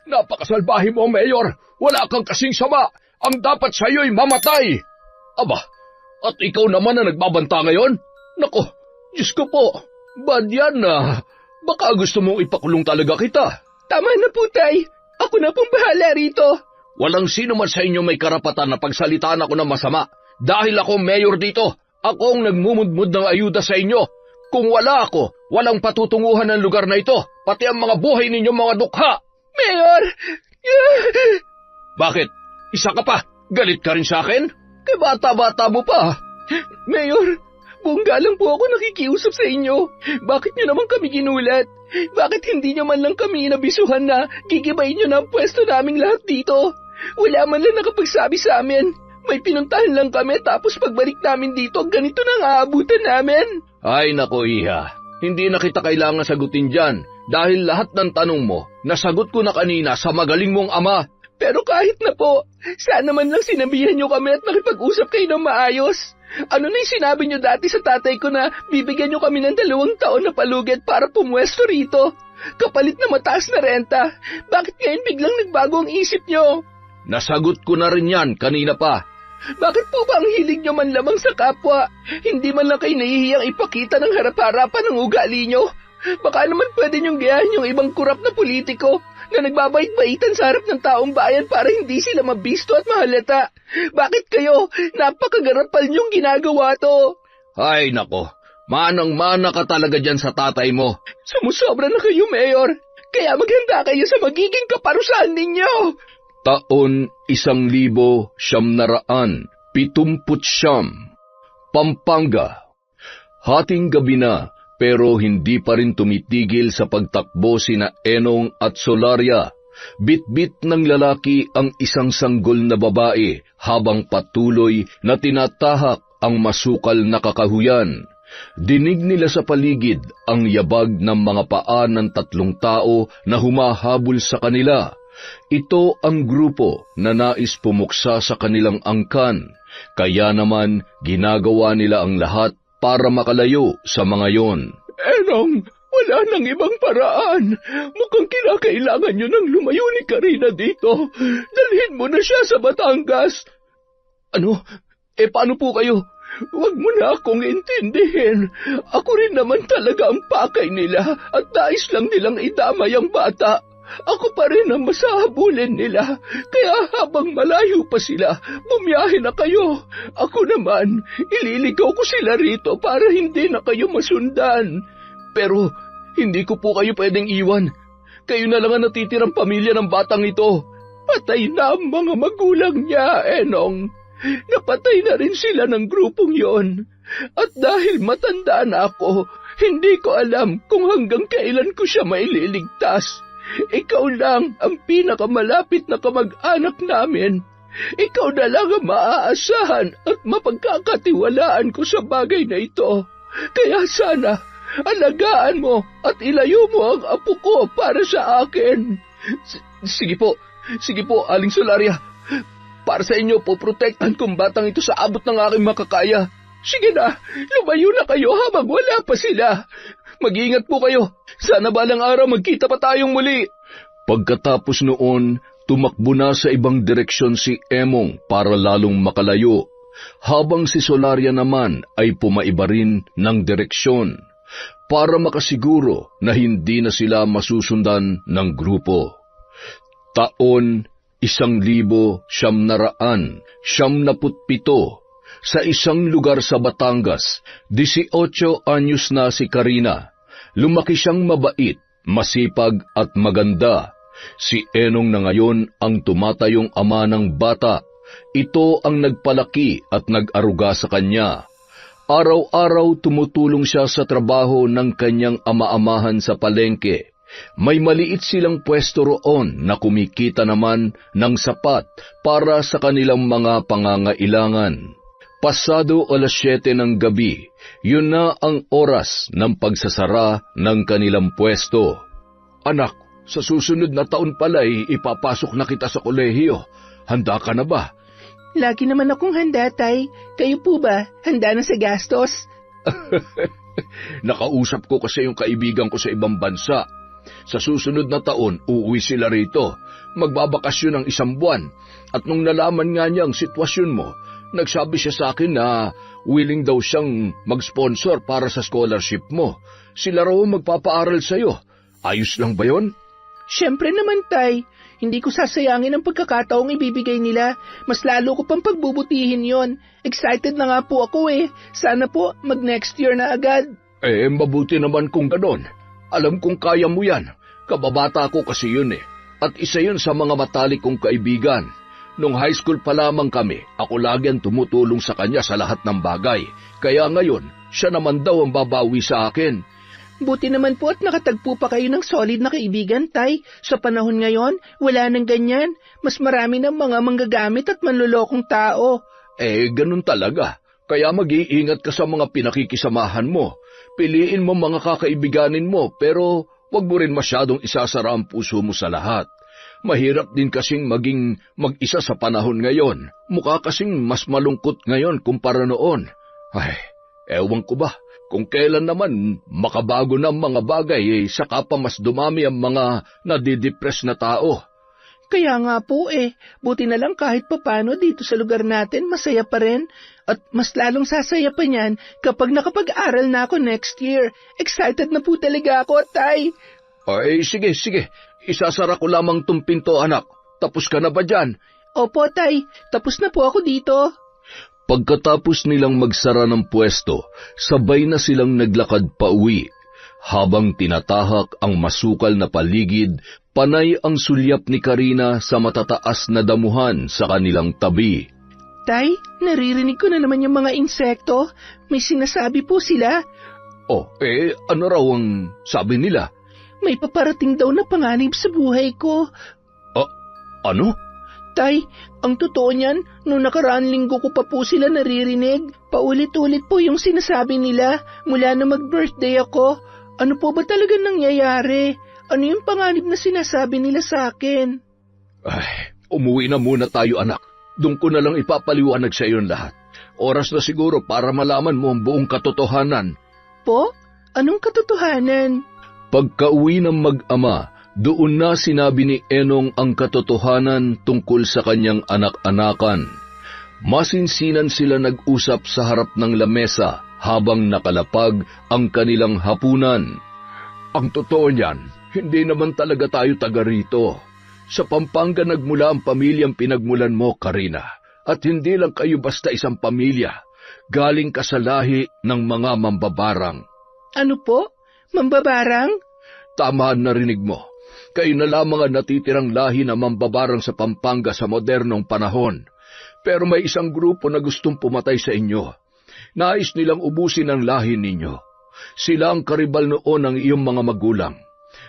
Napakasalbahe mo, Mayor. Wala kang kasing sama. Ang dapat sa'yo'y mamatay. Aba, at ikaw naman na nagbabanta ngayon? Nako, Diyos ko po. Bad yan na. Baka gusto mong ipakulong talaga kita. Tama na po, Tay. Ako na pong bahala rito. Walang sino man sa inyo may karapatan na pagsalitaan ako ng masama. Dahil ako mayor dito, ako ang nagmumudmud ng ayuda sa inyo. Kung wala ako, walang patutunguhan ng lugar na ito, pati ang mga buhay ninyo mga dukha. Mayor! Bakit? Isa ka pa? Galit ka rin sa akin? Kay bata-bata mo pa. Mayor, bongga lang po ako nakikiusap sa inyo. Bakit niyo naman kami ginulat? Bakit hindi niyo man lang kami inabisuhan na gigibayin niyo na ang pwesto naming lahat dito? Wala man lang nakapagsabi sa amin. May pinuntahan lang kami tapos pagbalik namin dito, ganito na ang aabutan namin. Ay nako, Iha. Hindi na kita kailangan sagutin dyan dahil lahat ng tanong mo, nasagot ko na kanina sa magaling mong ama. Pero kahit na po, sana man lang sinabihan niyo kami at nakipag-usap kayo ng maayos. Ano na yung sinabi niyo dati sa tatay ko na bibigyan niyo kami ng 2 taon na palugit para pumwesto rito? Kapalit na mataas na renta. Bakit ngayon biglang nagbago ang isip niyo? Nasagot ko na rin yan kanina pa. Bakit po ba ang hilig niyo man lamang sa kapwa? Hindi man lang kayo nahihiyang ipakita ng harap-harapan ng ugali niyo? Baka naman pwede niyong gayahin yung ibang kurap na politiko na nagbabait-baitan sa harap ng taong bayan para hindi sila mabisto at mahalata. Bakit kayo? Napakagarapal niyong ginagawa to. Ay nako, manang-mana ka talaga dyan sa tatay mo. Sumusobra na kayo, Mayor. Kaya maghanda kayo sa magiging kaparusahan ninyo. Taon 1970, Pampanga. Hating gabi na, pero hindi pa rin tumitigil sa pagtakbo sina Enong at Solaria. Bit-bit ng lalaki ang isang sanggol na babae habang patuloy na tinatahak ang masukal na kakahuyan. Dinig nila sa paligid ang yabag ng mga paa ng 3 tao na humahabol sa kanila. Ito ang grupo na nais pumuksa sa kanilang angkan, kaya naman ginagawa nila ang lahat para makalayo sa mga yon. Enong, wala nang ibang paraan. Mukhang kinakailangan nyo nang lumayo ni Karina dito. Dalhin mo na siya sa Batangas. Ano? Paano po kayo? Huwag mo na akong intindihin. Ako rin naman talaga ang pakay nila at nais lang nilang idamay ang bata. Ako pa rin ang masahabulin nila, kaya habang malayo pa sila, bumiyahe na kayo. Ako naman, ililigaw ko sila rito para hindi na kayo masundan. Pero hindi ko po kayo pwedeng iwan. Kayo na lang ang natitirang pamilya ng batang ito. Patay na ang mga magulang niya, Enong. Napatay na rin sila ng grupong yon. At dahil matanda na ako, hindi ko alam kung hanggang kailan ko siya maililigtas. Ikaw lang ang pinakamalapit na kamag-anak namin. Ikaw na lang ang maaasahan at mapagkakatiwalaan ko sa bagay na ito. Kaya sana, alagaan mo at ilayo mo ang apo ko para sa akin. Sige po, Aling Solaria. Para sa inyo po, protektahan kong batang ito sa abot ng aking makakaya. Sige na, lumayo na kayo habang wala pa sila. Mag-iingat po kayo. Sana balang araw magkita pa tayong muli. Pagkatapos noon, tumakbo na sa ibang direksyon si Emong para lalong makalayo, habang si Solaria naman ay pumaiba rin ng direksyon para makasiguro na hindi na sila masusundan ng grupo. Taon 1977, sa isang lugar sa Batangas, 18 anyos na si Karina. Lumaki siyang mabait, masipag at maganda. Si Enong na ngayon ang tumatayong ama ng bata. Ito ang nagpalaki at nag-aruga sa kanya. Araw-araw tumutulong siya sa trabaho ng kanyang ama-amahan sa palengke. May maliit silang pwesto roon na kumikita naman ng sapat para sa kanilang mga pangangailangan. Pasado 7:00 ng gabi, yun na ang oras ng pagsasara ng kanilang pwesto. Anak, sa susunod na taon pala'y ipapasok na kita sa kolehiyo. Handa ka na ba? Lagi naman akong handa, Tay. Kayo po ba? Handa na sa gastos? Nakausap ko kasi yung kaibigan ko sa ibang bansa. Sa susunod na taon, uuwi sila rito. Magbabakasyon ng 1 buwan. At nung nalaman nga niya ang sitwasyon mo, nagsabi siya sa akin na willing daw siyang mag-sponsor para sa scholarship mo. Sila raw magpapaaral sa'yo. Ayos lang ba yon? Siyempre naman, Tay. Hindi ko sasayangin ang pagkakataong ibibigay nila. Mas lalo ko pang pagbubutihin yon. Excited na nga po ako eh. Sana po mag-next year na agad. Mabuti naman kung ganon. Alam kong kaya mo yan. Kababata ko kasi yun eh. At isa yun sa mga matalik kong kaibigan. Nung high school pa lamang kami, ako lagi ang tumutulong sa kanya sa lahat ng bagay. Kaya ngayon, siya naman daw ang babawi sa akin. Buti naman po at nakatagpo pa kayo ng solid na kaibigan, Tay. Sa panahon ngayon, wala nang ganyan. Mas marami ng mga manggagamit at manlolokong tao. Ganun talaga. Kaya mag-iingat ka sa mga pinakikisamahan mo. Piliin mo mga kakaibiganin mo, pero wag mo rin masyadong isasara ang puso mo sa lahat. Mahirap din kasing maging mag-isa sa panahon ngayon. Mukha kasing mas malungkot ngayon kumpara noon. Ewan ko ba, kung kailan naman makabago ng mga bagay, saka pa mas dumami ang mga nadidepress na tao. Kaya nga po buti na lang kahit papano dito sa lugar natin masaya pa rin. At mas lalong sasaya pa niyan kapag nakapag-aral na ako next year. Excited na po talaga ako, Tay. Sige. Isasara ko lamang tong pinto, anak. Tapos ka na ba dyan? Opo, Tay. Tapos na po ako dito. Pagkatapos nilang magsara ng pwesto, sabay na silang naglakad pa uwi. Habang tinatahak ang masukal na paligid, panay ang sulyap ni Karina sa matataas na damuhan sa kanilang tabi. Tay, naririnig ko na naman yung mga insekto. May sinasabi po sila. Ano raw ang sabi nila? May paparating daw na panganib sa buhay ko. Ano? Tay, ang totoo niyan, noong nakaraang linggo ko pa po sila naririnig. Paulit-ulit po yung sinasabi nila mula na mag-birthday ako. Ano po ba talaga nangyayari? Ano yung panganib na sinasabi nila sa akin? Umuwi na muna tayo, anak. Doon ko na lang ipapaliwanag sa iyon lahat. Oras na siguro para malaman mo ang buong katotohanan. Po? Anong katotohanan? Pagka-uwi ng mag-ama, doon na sinabi ni Enong ang katotohanan tungkol sa kanyang anak-anakan. Masinsinan sila nag-usap sa harap ng lamesa habang nakalapag ang kanilang hapunan. Ang totoo niyan, hindi naman talaga tayo taga rito. Sa Pampanga nagmula ang pamilyang pinagmulan mo, Karina. At hindi lang kayo basta isang pamilya. Galing ka sa lahi ng mga mambabarang. Ano po? Mambabarang? Tama ang narinig mo. Kayo na lamang ang natitirang lahi na mambabarang sa Pampanga sa modernong panahon. Pero may isang grupo na gustong pumatay sa inyo. Nais nilang ubusin ang lahi ninyo. Sila ang karibal noon ng iyong mga magulang.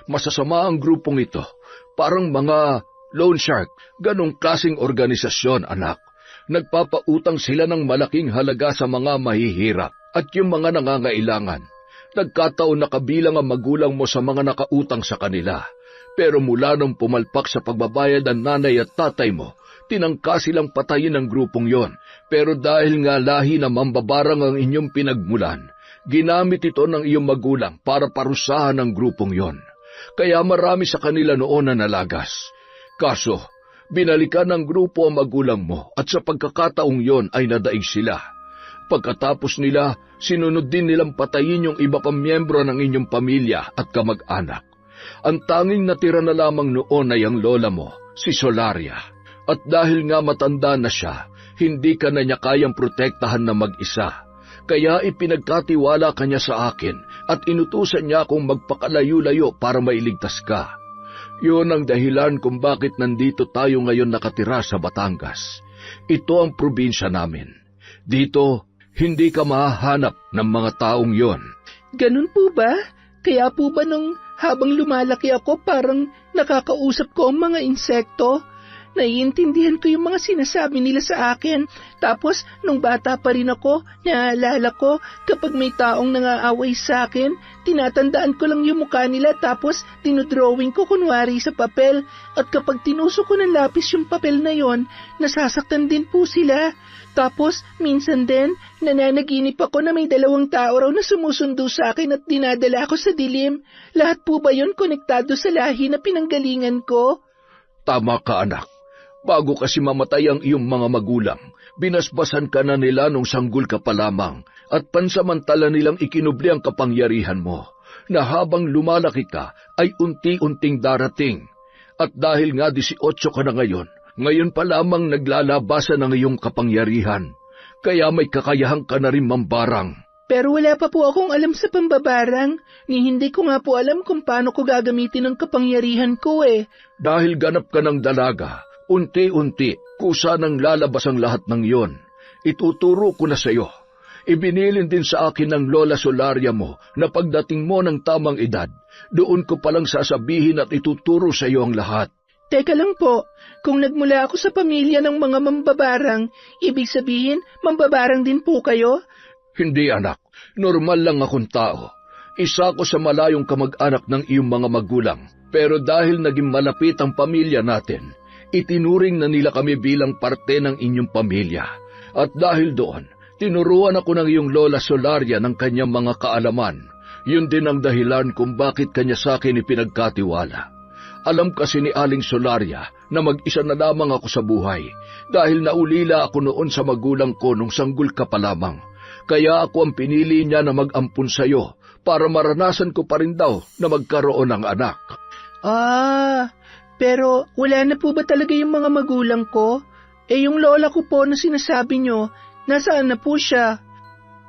Masasama ang grupong ito. Parang mga loan shark, ganong klaseng organisasyon, anak. Nagpapautang sila ng malaking halaga sa mga mahihirap at yung mga nangangailangan. Nagkataon na kabilang ang magulang mo sa mga nakautang sa kanila. Pero mula nung pumalpak sa pagbabayad ang nanay at tatay mo, tinangka silang patayin ng grupong yon. Pero dahil nga lahi na mambabarang ang inyong pinagmulan, ginamit ito ng iyong magulang para parusahan ang grupong yon. Kaya marami sa kanila noon na nalagas. Kaso, binalikan ng grupo ang magulang mo at sa pagkakataong yon ay nadaig sila. Pagkatapos nila, sinunod din nilang patayin yung iba pang miyembro ng inyong pamilya at kamag-anak. Ang tanging natira na lamang noon ay ang lola mo, si Solaria. At dahil nga matanda na siya, hindi ka na niya kayang protektahan na mag-isa. Kaya ipinagkatiwala ka niya sa akin at inutusan niya akong magpakalayo-layo para mailigtas ka. Yun ang dahilan kung bakit nandito tayo ngayon nakatira sa Batangas. Ito ang probinsya namin. Dito, hindi ka mahahanap ng mga taong yon. Ganun po ba? Kaya po ba nung habang lumalaki ako parang nakakausap ko ang mga insekto? naiintindihan ko yung mga sinasabi nila sa akin. Tapos, nung bata pa rin ako, naalala ko, kapag may taong nangaaway sa akin, tinatandaan ko lang yung mukha nila tapos dinodrawing ko kunwari sa papel. At kapag tinuso ko ng lapis yung papel na yon, nasasaktan din po sila. Tapos, minsan din, nananaginip ako na may 2 tao raw na sumusundo sa akin at dinadala ako sa dilim. Lahat po ba yun konektado sa lahi na pinanggalingan ko? Tama ka, anak. Bago kasi mamatay ang iyong mga magulang, binasbasan ka na nila nung sanggol ka pa lamang at pansamantala nilang ikinubli ang kapangyarihan mo na habang lumalaki ka ay unti-unting darating. At dahil nga 18 ka na ngayon pa lamang naglalabasan ang iyong kapangyarihan, kaya may kakayahan ka na rin mambarang. Pero wala pa po akong alam sa pambabarang, ni hindi ko nga po alam kung paano ko gagamitin ang kapangyarihan ko eh. Dahil ganap ka ng dalaga, unti-unti, kusa nang lalabas ang lahat ng iyon. Ituturo ko na sa iyo. Ibinilin din sa akin ng Lola Solaria mo na pagdating mo ng tamang edad, doon ko palang sasabihin at ituturo sa iyo ang lahat. Teka lang po, kung nagmula ako sa pamilya ng mga mambabarang, ibig sabihin, mambabarang din po kayo? Hindi anak, normal lang akong tao. Isa ko sa malayong kamag-anak ng iyong mga magulang, pero dahil naging malapit ang pamilya natin, itinuring na nila kami bilang parte ng inyong pamilya. At dahil doon, tinuruan ako ng iyong Lola Solaria ng kanyang mga kaalaman. Yun din ang dahilan kung bakit kanya sa akin ipinagkatiwala. Alam kasi ni Aling Solaria na mag-isa na lamang ako sa buhay dahil naulila ako noon sa magulang ko nung sanggol ka pa lamang. Kaya ako ang pinili niya na mag-ampun sa iyo para maranasan ko pa rin daw na magkaroon ng anak. Pero wala na po ba talaga yung mga magulang ko? Yung lola ko po na sinasabi nyo, nasaan na po siya?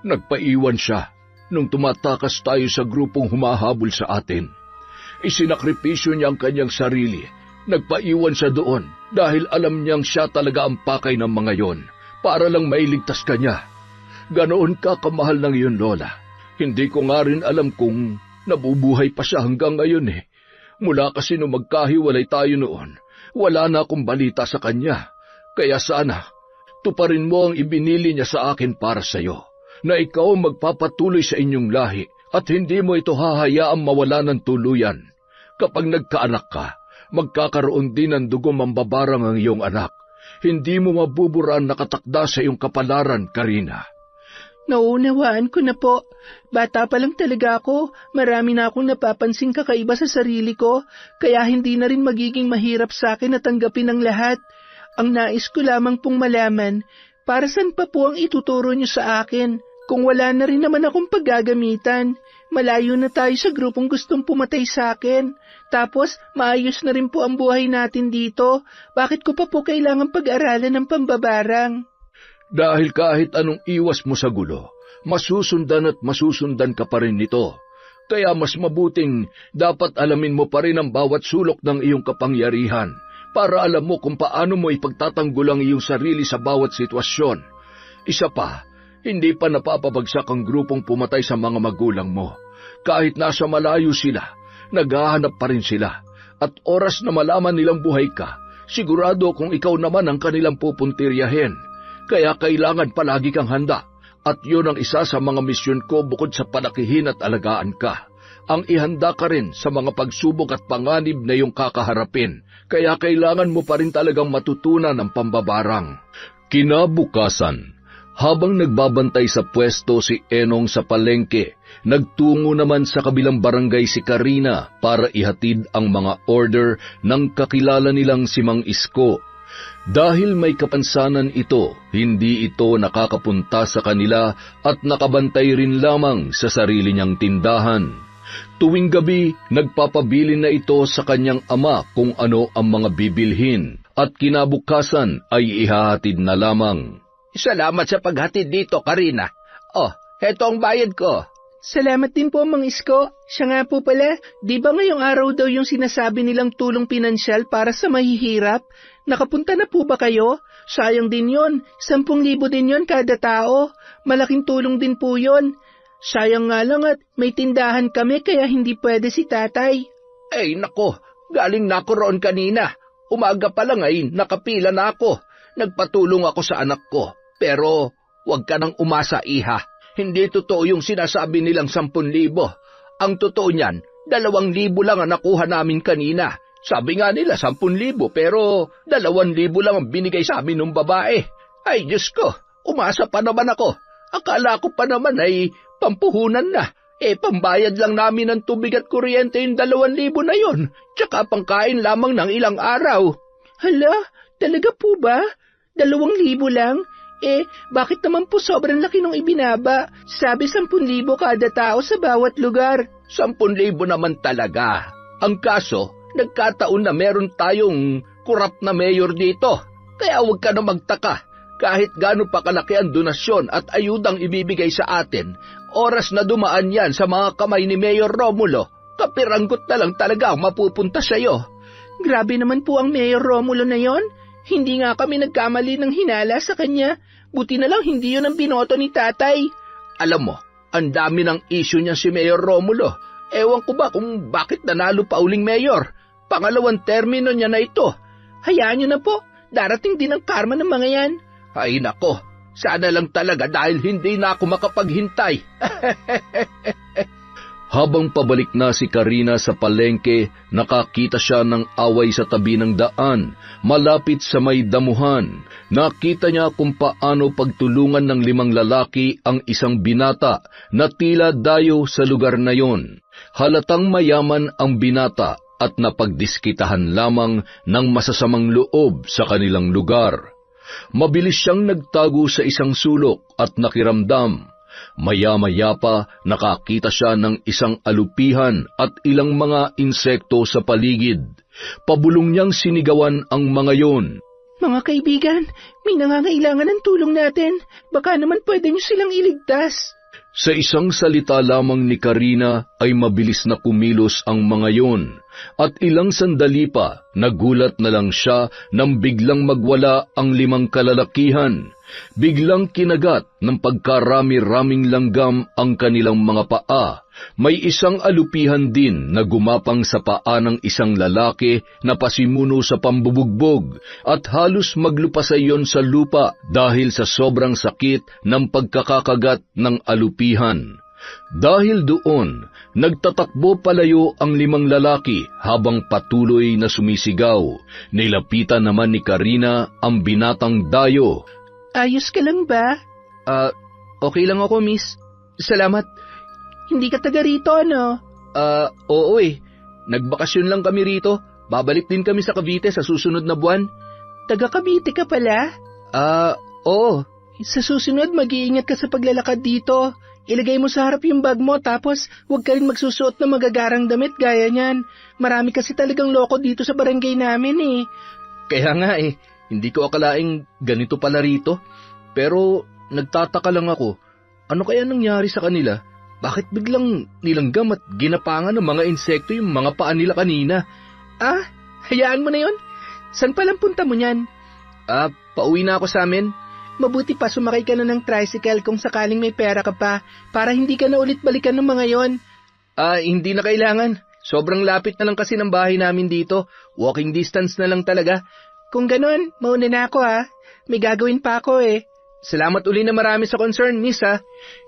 Nagpaiwan siya nung tumatakas tayo sa grupong humahabol sa atin. Isinakripisyo niya ang kanyang sarili. Nagpaiwan siya doon dahil alam niyang siya talaga ang pakay ng mga yon para lang mailigtas ka niya. Ganoon ka kamahal ng iyon, Lola. Hindi ko nga rin alam kung nabubuhay pa siya hanggang ngayon eh. Mula kasi nung magkahiwalay tayo noon, wala na akong balita sa kanya. Kaya sana, tuparin mo ang ibinili niya sa akin para sa iyo, na ikaw magpapatuloy sa inyong lahi at hindi mo ito hahayaang mawala ng tuluyan. Kapag nagkaanak ka, magkakaroon din ng dugo mambabarang ang iyong anak. Hindi mo mabuburaan nakatakda sa iyong kapalaran, Karina. Nauunawaan ko na po. Bata pa lang talaga ako. Marami na akong napapansing kakaiba sa sarili ko, kaya hindi na rin magiging mahirap sa akin na tanggapin ang lahat. Ang nais ko lamang pong malaman, para saan pa po ang ituturo niyo sa akin? Kung wala na rin naman akong paggagamitan, malayo na tayo sa grupong gustong pumatay sa akin. Tapos, maayos na rin po ang buhay natin dito. Bakit ko pa po kailangan pag-aralan ng pambabarang? Dahil kahit anong iwas mo sa gulo, masusundan at masusundan ka pa rin nito. Kaya mas mabuting dapat alamin mo pa rin ang bawat sulok ng iyong kapangyarihan para alam mo kung paano mo ipagtatanggol ang iyong sarili sa bawat sitwasyon. Isa pa, hindi pa napapabagsak ang grupong pumatay sa mga magulang mo. Kahit nasa malayo sila, naghahanap pa rin sila. At oras na malaman nilang buhay ka, sigurado kung ikaw naman ang kanilang pupuntiryahin. Kaya kailangan palagi kang handa. At yun ang isa sa mga misyon ko bukod sa palakihin at alagaan ka. Ang ihanda ka rin sa mga pagsubok at panganib na iyong kakaharapin. Kaya kailangan mo pa rin talagang matutunan ang pambabarang. Kinabukasan, habang nagbabantay sa pwesto si Enong sa palengke, nagtungo naman sa kabilang barangay si Karina para ihatid ang mga order ng kakilala nilang si Mang Isko. Dahil may kapansanan ito, hindi ito nakakapunta sa kanila at nakabantay rin lamang sa sarili niyang tindahan. Tuwing gabi, nagpapabili na ito sa kanyang ama kung ano ang mga bibilhin at kinabukasan ay ihahatid na lamang. Salamat sa paghatid dito, Karina. Heto ang bayad ko. Salamat din po, Mang Isko. Siya nga po pala, di ba ngayong araw daw yung sinasabi nilang tulong pinansyal para sa mahihirap? Nakapunta na po ba kayo? Sayang din yon, 10,000 din yon kada tao. Malaking tulong din po yon. Sayang nga lang at may tindahan kami kaya hindi pwede si tatay. Nako, galing na ako roon kanina. Umaga pa lang ay nakapila na ako. Nagpatulong ako sa anak ko. Pero huwag ka nang umasa, iha. Hindi totoo yung sinasabi nilang 10,000. Ang totoo niyan, 2,000 lang ang nakuha namin kanina. Sabi nga nila 10,000 pero 2,000 lang ang binigay sa amin ng babae. Ay Diyos ko, umasa pa naman ako. Akala ko pa naman ay pampuhunan na. Pambayad lang namin ng tubig at kuryente yung 2,000 na yon. Tsaka pangkain lamang ng ilang araw. Hala, talaga po ba? 2,000 lang? Bakit naman po sobrang laki nung ibinaba? Sabi 10,000 kada tao sa bawat lugar. 10,000 naman talaga. Ang kaso, nagkataon na meron tayong kurap na mayor dito. Kaya huwag ka na magtaka. Kahit gaano pa kalaki ang donasyon at ayudang ibibigay sa atin, oras na dumaan yan sa mga kamay ni Mayor Romulo, kapiranggot na lang talaga ang mapupunta sa'yo. Grabe naman po ang Mayor Romulo na yon. Hindi nga kami nagkamali ng hinala sa kanya. Buti na lang hindi yun ang binoto ni tatay. Alam mo, ang dami ng issue niya si Mayor Romulo. Ewan ko ba kung bakit nanalo pa uling mayor. Pangalawang termino niya na ito. Hayaan niyo na po, darating din ang karma ng mga yan. Ay nako, sana lang talaga dahil hindi na ako makapaghintay. Habang pabalik na si Karina sa palengke, nakakita siya ng away sa tabi ng daan, malapit sa may damuhan. Nakita niya kung paano pagtulungan ng 5 lalaki ang isang binata na tila dayo sa lugar na yon. Halatang mayaman ang binata at napagdiskitahan lamang ng masasamang loob sa kanilang lugar. Mabilis siyang nagtago sa isang sulok at nakiramdam. Maya-maya pa nakakita siya ng isang alupihan at ilang mga insekto sa paligid. Pabulong niyang sinigawan ang mga yon. Mga kaibigan, may nangangailangan ng tulong natin. Baka naman pwede niyo silang iligtas. Sa isang salita lamang ni Karina ay mabilis na kumilos ang mga yon, at ilang sandali pa nagulat na lang siya nang biglang magwala ang 5 kalalakihan. Biglang kinagat ng pagkarami-raming langgam ang kanilang mga paa. May isang alupihan din na gumapang sa paa ng isang lalaki na pasimuno sa pambubugbog at halos maglupasay yon sa lupa dahil sa sobrang sakit ng pagkakakagat ng alupihan. Dahil doon, nagtatakbo palayo ang 5 lalaki habang patuloy na sumisigaw. Nilapitan naman ni Karina ang binatang dayo. Ayos ka lang ba? Okay lang ako, miss. Salamat. Hindi ka taga rito, ano? Oo Nagbakasyon lang kami rito. Babalik din kami sa Cavite sa susunod na buwan. Taga Cavite ka pala? Oo. Sa susunod, mag-iingat ka sa paglalakad dito. Ilagay mo sa harap yung bag mo, tapos huwag ka rin magsusuot ng magagarang damit gaya niyan. Marami kasi talagang loko dito sa barangay namin Kaya nga hindi ko akalaing ganito pala rito. Pero nagtataka lang ako, ano kaya nangyari sa kanila? Bakit biglang nilanggam at ginapangan ng mga insekto yung mga paa nila kanina? Hayaan mo na yon. San palang punta mo niyan? Pauwi na ako sa amin. Mabuti pa sumakay ka na ng tricycle kung sakaling may pera ka pa, para hindi ka na ulit balikan ng mga yon. Hindi na kailangan. Sobrang lapit na lang kasi ng bahay namin dito. Walking distance na lang talaga. Kung ganun, mauna na ako May gagawin pa ako Salamat uli na marami sa concern, miss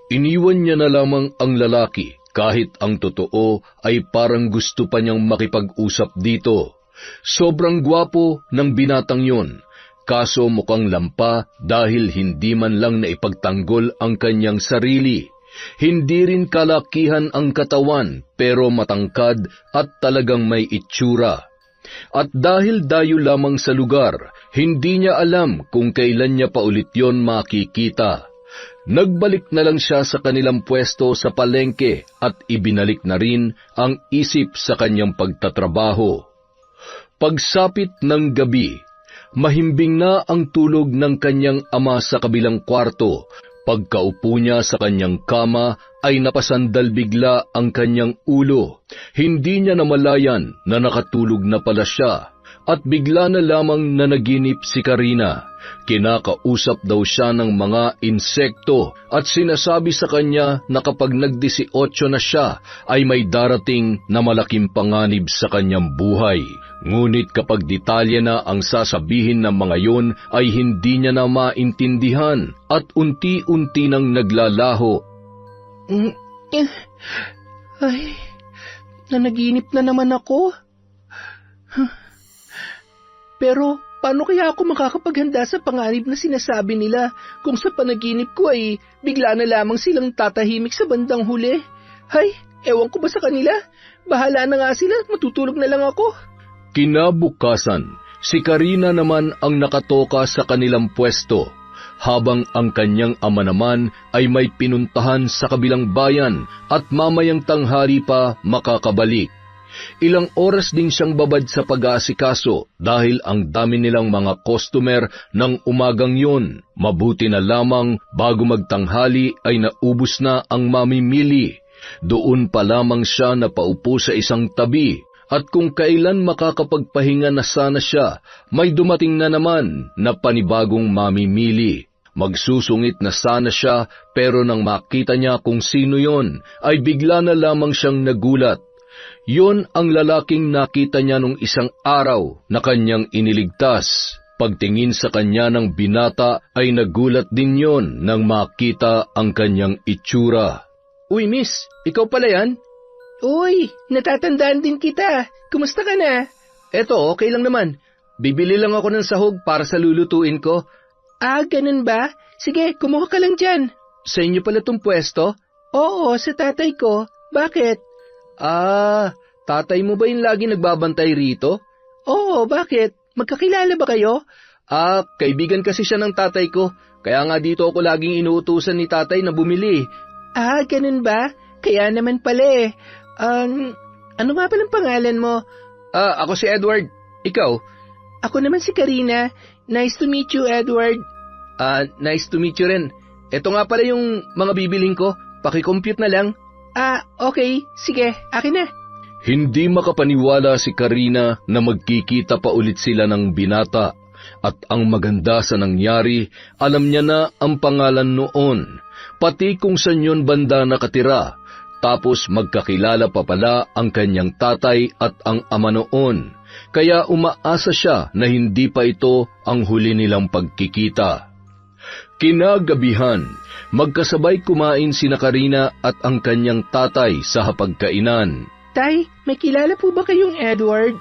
Iniwan niya na lamang ang lalaki kahit ang totoo ay parang gusto pa niyang makipag-usap dito. Sobrang gwapo ng binatang yon, kaso mukhang lampa dahil hindi man lang naipagtanggol ang kanyang sarili. Hindi rin kalakihan ang katawan pero matangkad at talagang may itsura. At dahil dayo lamang sa lugar, hindi niya alam kung kailan niya pa ulit yon makikita. Nagbalik na lang siya sa kanilang pwesto sa palengke at ibinalik na rin ang isip sa kanyang pagtatrabaho. Pagsapit ng gabi, mahimbing na ang tulog ng kanyang ama sa kabilang kwarto. Pagkaupo niya sa kanyang kama ay napasandal bigla ang kanyang ulo. Hindi niya namalayan na nakatulog na pala siya at bigla na lamang nanaginip si Karina. Kinakausap daw siya ng mga insekto at sinasabi sa kanya na kapag nag-18 na siya ay may darating na malaking panganib sa kanyang buhay. Ngunit kapag detalye na ang sasabihin ng mga yun ay hindi niya na maintindihan at unti-unti nang naglalaho. Ay, nanaginip na naman ako. Pero paano kaya ako makakapaghanda sa panganib na sinasabi nila kung sa panaginip ko ay bigla na lamang silang tatahimik sa bandang huli? Hay, ewan ko ba sa kanila? Bahala na nga sila, matutulog na lang ako. Kinabukasan, si Karina naman ang nakatoka sa kanilang pwesto, habang ang kanyang ama naman ay may pinuntahan sa kabilang bayan at mamayang tanghali pa makakabalik. Ilang oras din siyang babad sa pag-aasikaso dahil ang dami nilang mga customer ng umagang yun. Mabuti na lamang bago magtanghali ay naubos na ang mamimili. Doon pa lamang siya napaupo sa isang tabi at kung kailan makakapagpahinga na sana siya, may dumating na naman na panibagong mamimili. Magsusungit na sana siya pero nang makita niya kung sino yon, ay bigla na lamang siyang nagulat. Yon ang lalaking nakita niya nung isang araw na kanyang iniligtas. Pagtingin sa kanya ng binata ay nagulat din yon nang makita ang kanyang itsura. Uy, miss, ikaw pala yan? Uy, natatandaan din kita. Kumusta ka na? Eto, okay lang naman. Bibili lang ako ng sahog para sa lulutuin ko. Ah, ganun ba? Sige, kumuha ka lang dyan. Sa inyo pala tong pwesto? Oo, sa tatay ko. Bakit? Ah, tatay mo ba yung lagi nagbabantay rito? Oo, bakit? Magkakilala ba kayo? Ah, kaibigan kasi siya ng tatay ko. Kaya nga dito ako laging inuutusan ni tatay na bumili. Ah, ganun ba? Kaya naman pala eh. Ano nga palang pangalan mo? Ah, ako si Edward. Ikaw? Ako naman si Karina. Nice to meet you, Edward. Nice to meet you rin. Ito nga pala yung mga bibiling ko. Paki-compute na lang. Ah, okay. Sige, akin na. Hindi makapaniwala si Karina na magkikita pa ulit sila ng binata. At ang maganda sa nangyari, alam niya na ang pangalan noon. Pati kung saan yun banda nakatira. Tapos magkakilala pa pala ang kanyang tatay at ang ama noon. Kaya umaasa siya na hindi pa ito ang huli nilang pagkikita. Kinagabihan, magkasabay kumain sina Karina at ang kanyang tatay sa hapagkainan. Tay, may kilala po ba kayong Edward?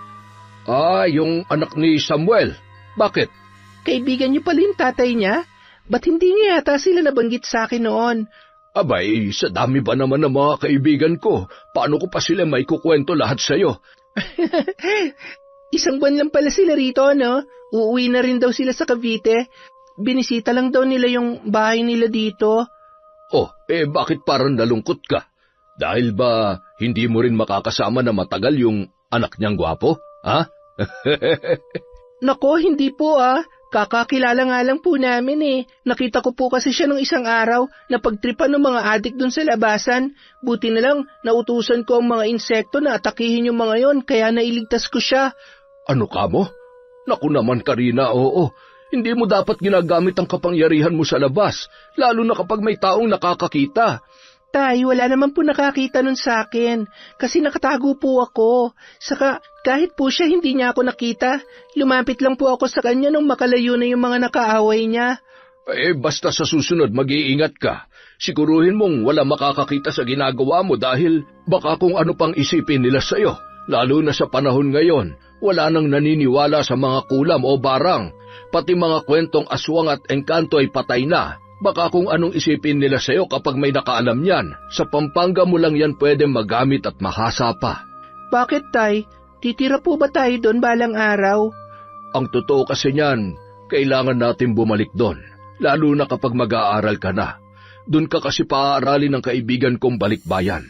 Ah, yung anak ni Samuel. Bakit? Kaibigan niyo pala yung tatay niya? Ba't hindi niya yata sila nabanggit sa akin noon? Abay, sa dami ba naman ng mga kaibigan ko? Paano ko pa sila may kukwento lahat sa'yo? Isang buwan lang pala sila rito, no? Uuwi na rin daw sila sa Cavite. Binisita lang daw nila yung bahay nila dito. Oh, bakit parang nalungkot ka? Dahil ba hindi mo rin makakasama na matagal yung anak niyang gwapo? Ha? Nako, hindi po ah. Kakakilala nga lang po namin eh. Nakita ko po kasi siya nung isang araw na pagtripan ng mga adik dun sa labasan. Buti na lang, nautusan ko ang mga insekto na atakihin yung mga yon, kaya nailigtas ko siya. Ano ka mo? Naku naman, Karina, oo. Hindi mo dapat ginagamit ang kapangyarihan mo sa labas, lalo na kapag may taong nakakakita. Tay, wala naman po nakakita nun sa akin, kasi nakatago po ako. Saka, kahit po siya hindi niya ako nakita, lumapit lang po ako sa kanya nung makalayo na yung mga nakaaway niya. Basta sa susunod mag-iingat ka. Siguruhin mong wala makakakita sa ginagawa mo dahil baka kung ano pang isipin nila sa'yo. Lalo na sa panahon ngayon, wala nang naniniwala sa mga kulam o barang. Pati mga kwentong aswang at engkanto ay patay na. Baka kung anong isipin nila sa'yo kapag may nakaalam yan. Sa Pampanga mo lang yan pwede magamit at mahasa pa. Bakit, Tay? Titira po ba tayo doon balang araw? Ang totoo kasi niyan, kailangan natin bumalik doon. Lalo na kapag mag-aaral ka na. Doon ka kasi paaaralin ng kaibigan kong balikbayan.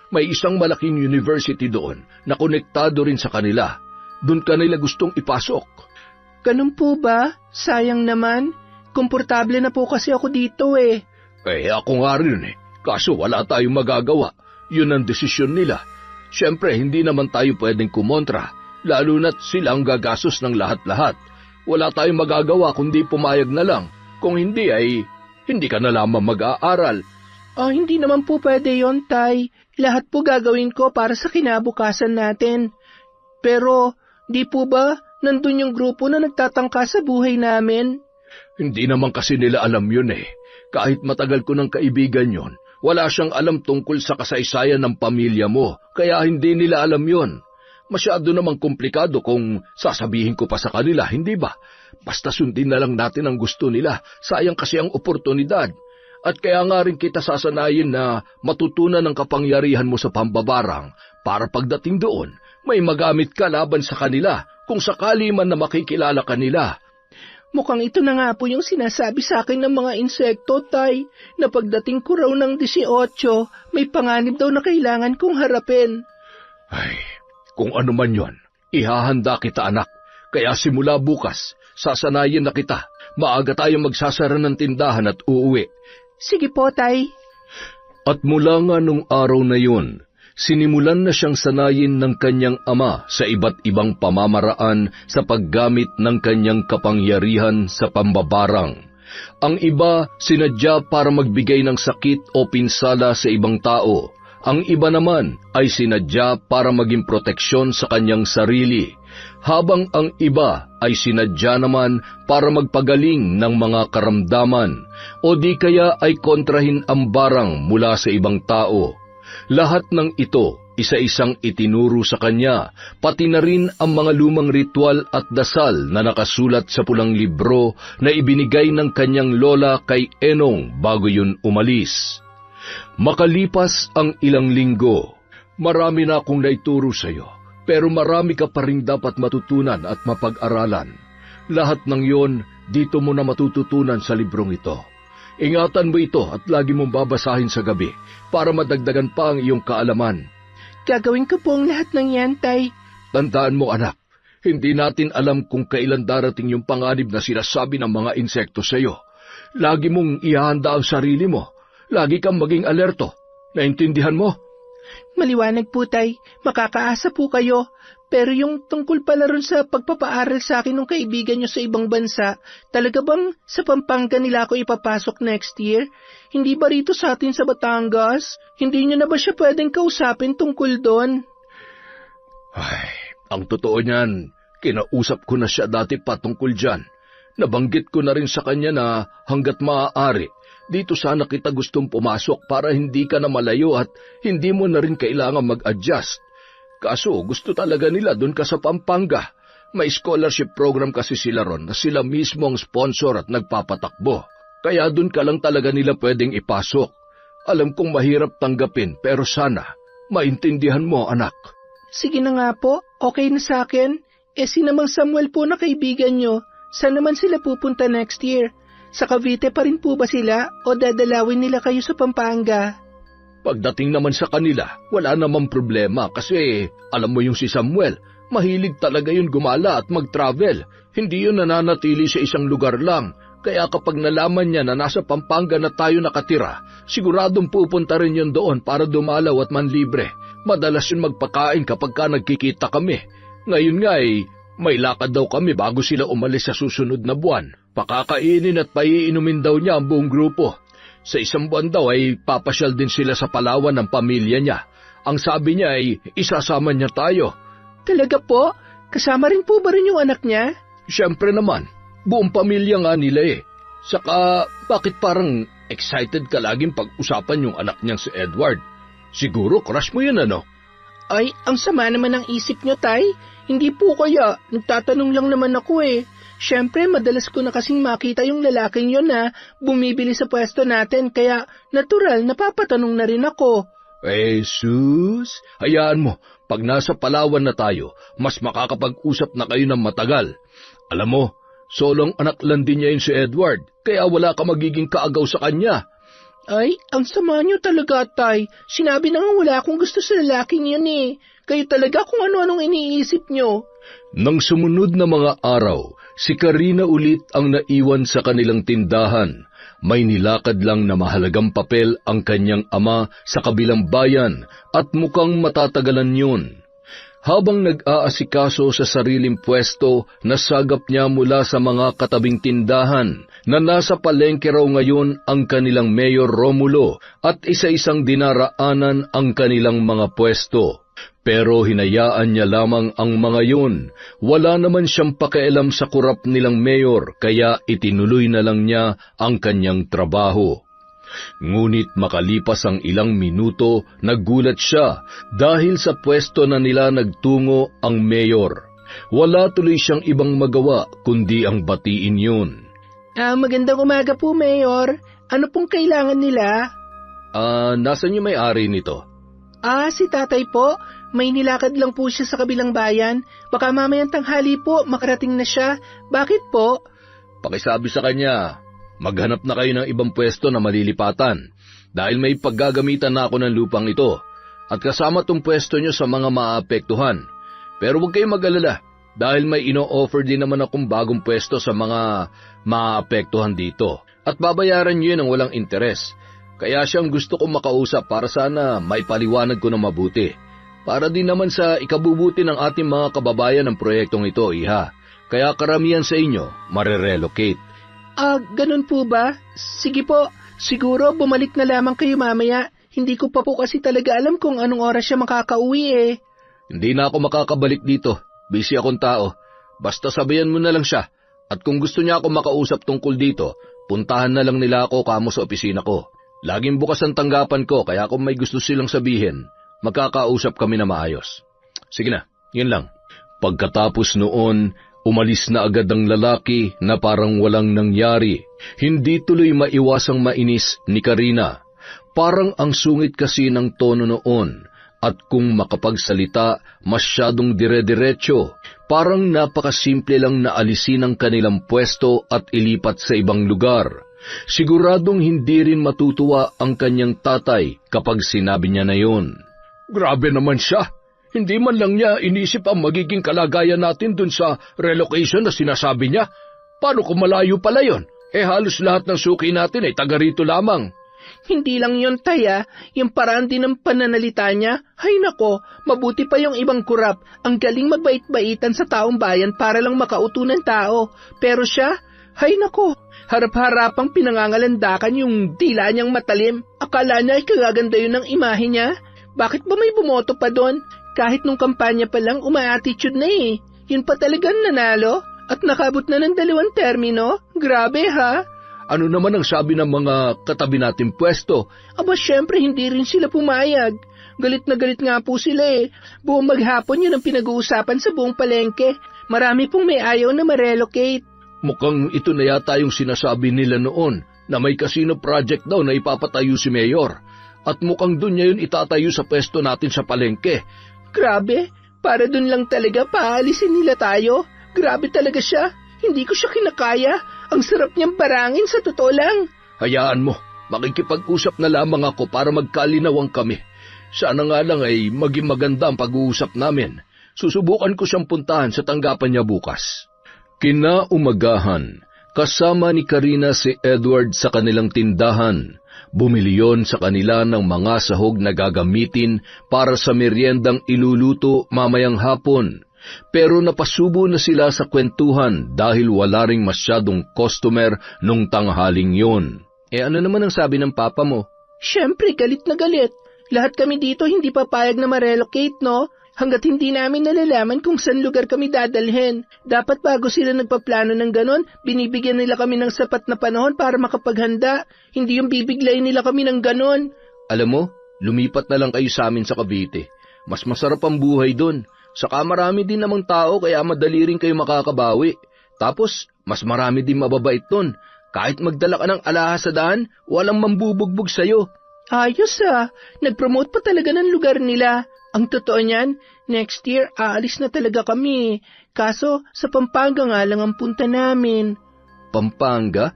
May isang malaking university doon na konektado rin sa kanila. Doon ka nila gustong ipasok. Ganun po ba? Sayang naman. Komportable na po kasi ako dito eh. Ako nga rin eh. Kaso wala tayong magagawa. Yun ang desisyon nila. Siyempre, hindi naman tayo pwedeng kumontra. Lalo na't sila ang gagastos ng lahat-lahat. Wala tayong magagawa kundi pumayag na lang. Kung hindi ay, hindi ka na lamang mag-aaral. Hindi naman po pwede yon, Tay. Lahat po gagawin ko para sa kinabukasan natin. Pero, Di po ba nandun yung grupo na nagtatangka sa buhay namin? Hindi naman kasi nila alam yun eh. Kahit matagal ko ng kaibigan yon, wala siyang alam tungkol sa kasaysayan ng pamilya mo, kaya hindi nila alam yon. Masyado namang komplikado kung sasabihin ko pa sa kanila, hindi ba? Basta sundin na lang natin ang gusto nila, sayang kasi ang oportunidad. At kaya nga rin kita sasanayin na matutunan ang kapangyarihan mo sa pambabarang para pagdating doon, may magamit ka laban sa kanila kung sakali man na makikilala kanila. Mukhang ito na nga po yung sinasabi sa akin ng mga insekto, Tay, na pagdating ko raw ng 18, may panganib daw na kailangan kong harapin. Ay, kung ano man yon, ihahanda kita anak. Kaya simula bukas, sasanayin na kita. Maaga tayong magsasara ng tindahan at uuwi. Sige po, Tay. At mula nga nung araw na yun, sinimulan na siyang sanayin ng kanyang ama sa iba't ibang pamamaraan sa paggamit ng kanyang kapangyarihan sa pambabarang. Ang iba sinadya para magbigay ng sakit o pinsala sa ibang tao. Ang iba naman ay sinadya para maging proteksyon sa kanyang sarili, habang ang iba ay sinadya naman para magpagaling ng mga karamdaman o di kaya ay kontrahin ang barang mula sa ibang tao. Lahat ng ito, isa-isang itinuro sa kanya, pati na rin ang mga lumang ritual at dasal na nakasulat sa pulang libro na ibinigay ng kanyang lola kay Enong bago yun umalis. Makalipas ang ilang linggo, marami na akong naituro sa iyo, pero marami ka pa rin dapat matutunan at mapag-aralan. Lahat ng yon, dito mo na matututunan sa librong ito. Ingatan mo ito at lagi mong babasahin sa gabi para madagdagan pa ang iyong kaalaman. Gagawin ko po ang lahat ng yan, Tay. Tandaan mo anak, hindi natin alam kung kailan darating yung panganib na sinasabi ng mga insekto sa iyo. Lagi mong ihahanda ang sarili mo. Lagi kang maging alerto. Naintindihan mo? Maliwanag po, Tay. Makakaasa po kayo. Pero yung tungkol pala ron sa pagpapaaral sa akin ng kaibigan nyo sa ibang bansa, talaga bang sa Pampanga nila ako ipapasok next year? Hindi ba rito sa atin sa Batangas? Hindi nyo na ba siya pwedeng kausapin tungkol doon? Ay, ang totoo niyan, kinausap ko na siya dati patungkol dyan. Nabanggit ko na rin sa kanya na hanggat maaari, dito sana kita gustong pumasok para hindi ka na malayo at hindi mo na rin kailangan mag-adjust. Kaso gusto talaga nila doon ka sa Pampanga. May scholarship program kasi sila ron na sila mismo ang sponsor at nagpapatakbo. Kaya doon ka lang talaga nila pwedeng ipasok. Alam kong mahirap tanggapin pero sana maintindihan mo anak. Sige na nga po, okay na sa akin. Si namang Samuel po na kaibigan nyo, saan naman sila pupunta next year? Sa Cavite pa rin po ba sila o dadalawin nila kayo sa Pampanga? Pagdating naman sa kanila, wala namang problema kasi alam mo yung si Samuel, mahilig talaga yun gumala at mag-travel. Hindi yun nananatili sa isang lugar lang. Kaya kapag nalaman niya na nasa Pampanga na tayo nakatira, siguradong pupunta rin yun doon para dumalaw at manlibre. Madalas yun magpakain kapag ka nagkikita kami. Ngayon nga may lakad daw kami bago sila umalis sa susunod na buwan. Pakakainin at paiinumin daw niya ang buong grupo. Sa isang buwan daw ay papasyal din sila sa Palawan ng pamilya niya. Ang sabi niya ay isasama niya tayo. Talaga po? Kasama rin po ba rin yung anak niya? Siyempre naman, buong pamilya nga nila eh. Saka bakit parang excited ka laging pag-usapan yung anak niyang si Edward? Siguro crush mo yun ano? Ay, ang sama naman ng isip niyo, Tay. Hindi po kaya, nagtatanong lang naman ako eh. Siyempre, madalas ko na kasing makita yung lalaking yun na bumibili sa pwesto natin, kaya natural, napapatanong na rin ako. sus, hayaan mo, pag nasa Palawan na tayo, mas makakapag-usap na kayo ng matagal. Alam mo, solong anak lang din niya yun si Edward, kaya wala ka magiging kaagaw sa kanya. Ay, ang sama niyo talaga, Tay. Sinabi na nga wala akong gusto sa lalaking yun eh. Kayo talaga kung ano-anong iniisip niyo. Nang sumunod na mga araw, si Karina ulit ang naiwan sa kanilang tindahan. May nilakad lang na mahalagang papel ang kanyang ama sa kabilang bayan at mukhang matatagalan yun. Habang nag-aasikaso sa sariling pwesto, nasagap niya mula sa mga katabing tindahan na nasa palengke raw ngayon ang kanilang Mayor Romulo at isa-isang dinaraanan ang kanilang mga pwesto. Pero hinayaan niya lamang ang mga yun. Wala naman siyang pakialam sa kurap nilang mayor, kaya itinuloy na lang niya ang kanyang trabaho. Ngunit makalipas ang ilang minuto, nagulat siya dahil sa pwesto na nila nagtungo ang mayor. Wala tuloy siyang ibang magawa kundi ang batiin yun. Magandang umaga po, Mayor. Ano pong kailangan nila? Nasaan yung may-ari nito? Si tatay po. May nilakad lang po siya sa kabilang bayan. Baka mamayang tanghali po, makarating na siya. Bakit po? Pakisabi sa kanya, maghanap na kayo ng ibang pwesto na malilipatan dahil may paggagamitan na ako ng lupang ito at kasama tong pwesto nyo sa mga maapektuhan. Pero huwag kayong mag-alala dahil may ino-offer din naman akong bagong pwesto sa mga maapektuhan dito at babayaran nyo yun ng walang interes. Kaya siyang gusto kong makausap para sana maipaliwanag ko na mabuti. Para din naman sa ikabubuti ng ating mga kababayan ng proyektong ito, Iha. Kaya karamihan sa inyo marerelocate. Ganun po ba? Sige po, siguro bumalik na lamang kayo mamaya. Hindi ko pa po kasi talaga alam kung anong oras siya makakauwi eh. Hindi na ako makakabalik dito. Busy akong tao. Basta sabayan mo na lang siya. At kung gusto niya ako makausap tungkol dito, puntahan na lang nila ako kamo sa opisina ko. Laging bukas ang tanggapan ko, kaya kung may gusto silang sabihin, magkakausap kami na maayos. Sige na, yun lang. Pagkatapos noon, umalis na agad ang lalaki na parang walang nangyari. Hindi tuloy maiwasang mainis ni Karina. Parang ang sungit kasi ng tono noon. At kung makapagsalita, masyadong dire-diretso. Parang napakasimple lang na alisin ang kanilang pwesto at ilipat sa ibang lugar. Siguradong hindi rin matutuwa ang kanyang tatay kapag sinabi niya na yun. Grabe naman siya. Hindi man lang niya inisip ang magiging kalagayan natin dun sa relocation na sinasabi niya. Paano kung malayo pala yun? Halos lahat ng suki natin ay taga rito lamang. Hindi lang yun, Taya. Yung paraan din ng pananalita niya. Hay nako, mabuti pa yung ibang kurap. Ang galing magbait-baitan sa taong bayan para lang makauto ng tao. Pero siya, hay nako, harap-harapang pinangangalandakan yung dila niyang matalim. Akala niya ay kagaganda yun ng imahe niya. Bakit ba may bumoto pa doon? Kahit nung kampanya pa lang, uma-attitude na eh. Yun pa talagang nanalo? At nakabot na ng 2 termino? Grabe ha? Ano naman ang sabi ng mga katabi nating pwesto? Aba syempre hindi rin sila pumayag. Galit na galit nga po sila eh. Buong maghapon yun ang pinag-uusapan sa buong palengke. Marami pong may ayaw na ma-relocate. Mukhang ito na yata yung sinasabi nila noon na may casino project daw na ipapatayo si Mayor. At mukhang dun niya yun itatayo sa pwesto natin sa palengke. Grabe, para dun lang talaga paalisin nila tayo. Grabe talaga siya. Hindi ko siya kinakaya. Ang sarap niyang barangin sa totoo lang. Hayaan mo, makikipag-usap na lamang ako para magkalinawang kami. Sana nga lang ay maging maganda ang pag-uusap namin. Susubukan ko siyang puntahan sa tanggapan niya bukas. Kinaumagahan, kasama ni Karina si Edward sa kanilang tindahan. Bumili yon sa kanila ng mga sahog na gagamitin para sa meryendang iluluto mamayang hapon. Pero napasubo na sila sa kwentuhan dahil wala ring masyadong customer nung tanghaling yon. Ano naman ang sabi ng papa mo? Siyempre, galit na galit. Lahat kami dito hindi papayag na ma-relocate, no? Hanggat hindi namin nalalaman kung saan lugar kami dadalhin. Dapat bago sila nagpaplano ng ganon, binibigyan nila kami ng sapat na panahon para makapaghanda. Hindi yung bibiglayin nila kami ng ganon. Alam mo, lumipat na lang kayo sa amin sa Cavite. Mas masarap ang buhay doon. Saka marami din namang tao kaya madali rin kayo makakabawi. Tapos, mas marami din mababait doon. Kahit magdala ka ng alahas sa daan, walang mambubugbog sa'yo. Ayos nag-promote pa talaga ng lugar nila. Ang totoo niyan, next year aalis na talaga kami. Kaso sa Pampanga nga lang ang punta namin. Pampanga?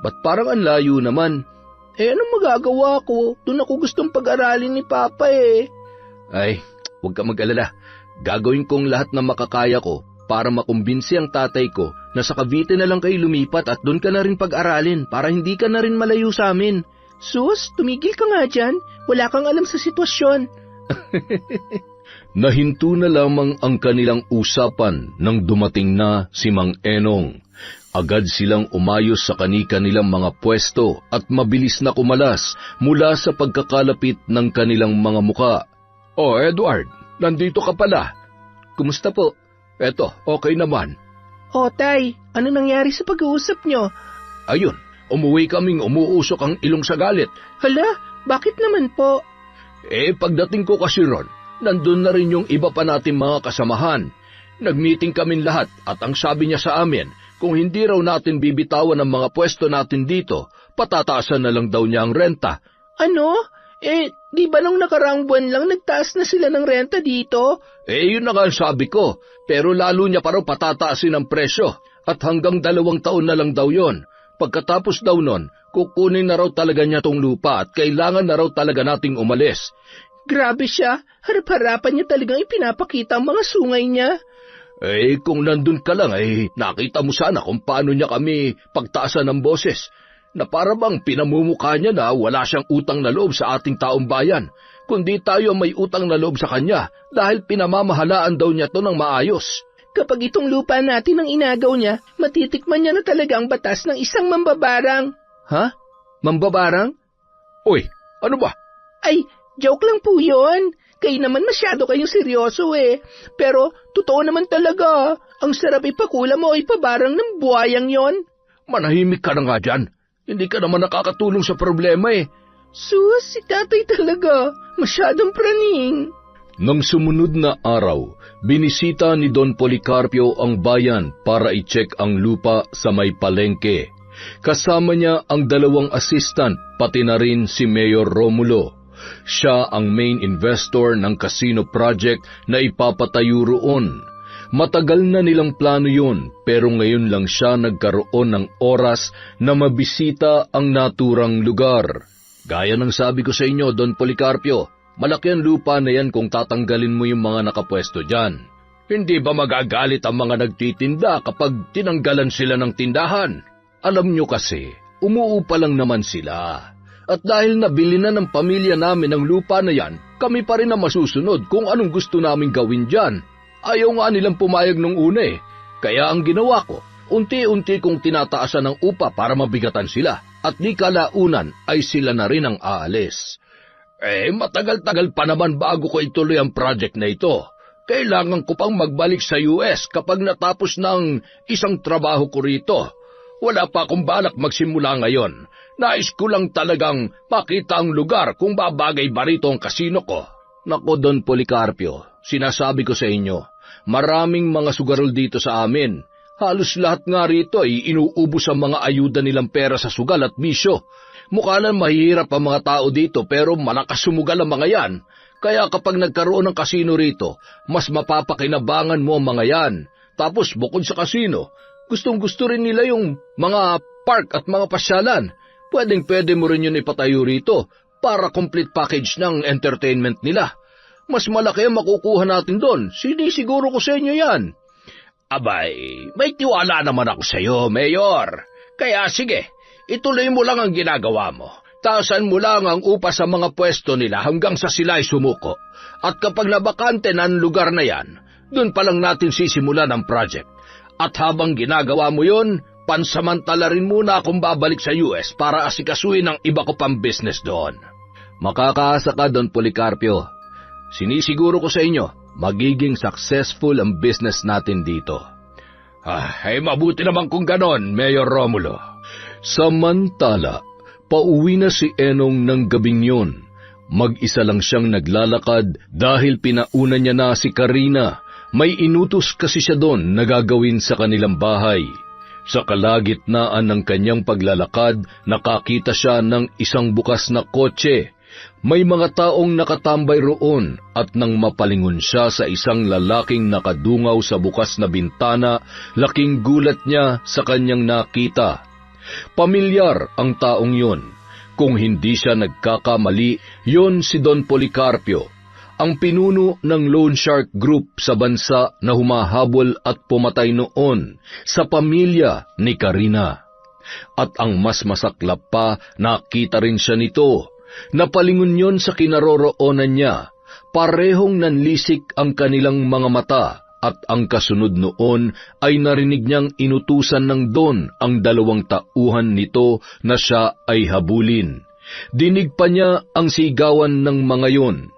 Ba't parang ang layo naman? Anong magagawa ko? Doon ako gustong pag-aralin ni Papa eh. Ay, huwag ka mag-alala. Gagawin kong lahat na makakaya ko para makumbinsi ang tatay ko na sa Cavite na lang kayo lumipat at doon ka na rin pag-aralin para hindi ka na rin malayo sa amin. Sus, tumigil ka nga dyan. Wala kang alam sa sitwasyon. Nahinto na lamang ang kanilang usapan nang dumating na si Mang Enong. Agad silang umayos sa kani-kanilang mga pwesto at mabilis na kumalas mula sa pagkakalapit ng kanilang mga muka. "Oh, Edward, nandito ka pala. Kumusta po? Eto, okay naman. O tay, ano nangyari sa pag-uusap nyo? Ayun, umuwi kaming umuusok ang ilong sa galit. Hala, bakit naman po? Pagdating ko kasi ron, nandun na rin yung iba pa nating mga kasamahan. Nag-meeting kaming lahat at ang sabi niya sa amin, kung hindi raw natin bibitawan ang mga pwesto natin dito, patataasan na lang daw niya ang renta. Ano? Di ba nung nakaraang buwan lang nagtaas na sila ng renta dito? Yun na nga ang sabi ko, pero lalo niya pa raw patataasin ang presyo at hanggang 2 taon na lang daw yon. Pagkatapos daw nun, kukunin na raw talaga niya tong lupa at kailangan na raw talaga nating umalis. Grabe siya, harap-harapan niya talagang ipinapakita ang mga sungay niya. Kung nandun ka lang, nakita mo sana kung paano niya kami pagtaasan ng boses. Na para bang pinamumukha niya na wala siyang utang na loob sa ating taong bayan, kundi tayo may utang na loob sa kanya dahil pinamamahalaan daw niya to ng maayos. Kapag itong lupa natin ang inagaw niya, matitikman niya na talaga ang batas ng isang mambabarang. Ha? Mambabarang? Uy, ano ba? Ay, joke lang po yun. Kayo naman masyado kayong seryoso Pero, totoo naman talaga. Ang sarap ipakula mo ay pabarang ng buhayang yon. Manahimik ka na nga dyan. Hindi ka naman nakakatulong sa problema Sus, si tatay talaga. Masyadong praning. Nang sumunod na araw, binisita ni Don Policarpio ang bayan para i-check ang lupa sa may palengke. Kasama niya ang 2 assistant, pati na rin si Mayor Romulo. Siya ang main investor ng casino project na ipapatayo roon. Matagal na nilang plano yun, pero ngayon lang siya nagkaroon ng oras na mabisita ang naturang lugar. Gaya ng sabi ko sa inyo, Don Policarpio, malaki ang lupa na yan kung tatanggalin mo yung mga nakapwesto dyan. Hindi ba magagalit ang mga nagtitinda kapag tinanggalan sila ng tindahan? Alam nyo kasi, umuupa lang naman sila. At dahil nabili na ng pamilya namin ang lupa na yan, kami pa rin na masusunod kung anong gusto naming gawin dyan. Ayaw nga nilang pumayag nung una Kaya ang ginawa ko, unti-unti kong tinataasan ng upa para mabigatan sila. At di kalaunan ay sila na rin ang aalis. Matagal-tagal pa naman bago ko ituloy ang project na ito. Kailangan ko pang magbalik sa US kapag natapos ng isang trabaho ko rito. Wala pa akong balak magsimula ngayon. Nais ko lang talagang makita ang lugar kung babagay ba rito ang kasino ko. Nako, Don Policarpio, sinasabi ko sa inyo, maraming mga sugarol dito sa amin. Halos lahat nga rito ay inuubos ang mga ayuda nilang pera sa sugal at bisyo. Mukha lang mahirap ang mga tao dito pero malakas sumugal ang mga yan. Kaya kapag nagkaroon ng kasino rito, mas mapapakinabangan mo ang mga yan. Tapos bukod sa kasino, gustong-gusto rin nila yung mga park at mga pasyalan. Pwedeng-pwede mo rin yun ipatayo rito para complete package ng entertainment nila. Mas malaki ang makukuha natin doon. Sinisiguro ko sa inyo yan. Abay, may tiwala naman ako sa iyo, Mayor. Kaya sige, ituloy mo lang ang ginagawa mo. Taasan mo lang ang upa sa mga pwesto nila hanggang sa sila ay sumuko. At kapag nabakante na ang lugar na yan, doon pa lang natin sisimulan ang project. At habang ginagawa mo yun, pansamantala rin muna akong babalik sa US para asikasuhin ang iba ko pang business doon. Makakaasa ka, Don Policarpio. Sinisiguro ko sa inyo, magiging successful ang business natin dito. Mabuti naman kung ganon, Mayor Romulo. Samantala, pauwi na si Enong ng gabing yun. Mag-isa lang siyang naglalakad dahil pinauna niya na si Karina. May inutos kasi siya doon na gagawin sa kanilang bahay. Sa kalagitnaan ng kanyang paglalakad, nakakita siya ng isang bukas na kotse. May mga taong nakatambay roon at nang mapalingon siya sa isang lalaking nakadungaw sa bukas na bintana, laking gulat niya sa kanyang nakita. Pamilyar ang taong yon. Kung hindi siya nagkakamali, yon si Don Policarpio, ang pinuno ng Loan Shark Group sa bansa na humahabol at pumatay noon sa pamilya ni Karina. At ang mas masaklap pa, nakita rin siya nito. Napalingon yon sa kinaroroonan niya. Parehong nanlisik ang kanilang mga mata at ang kasunod noon ay narinig niyang inutusan ng Don ang 2 tauhan nito na siya ay habulin. Dinig pa niya ang sigawan ng mga yon.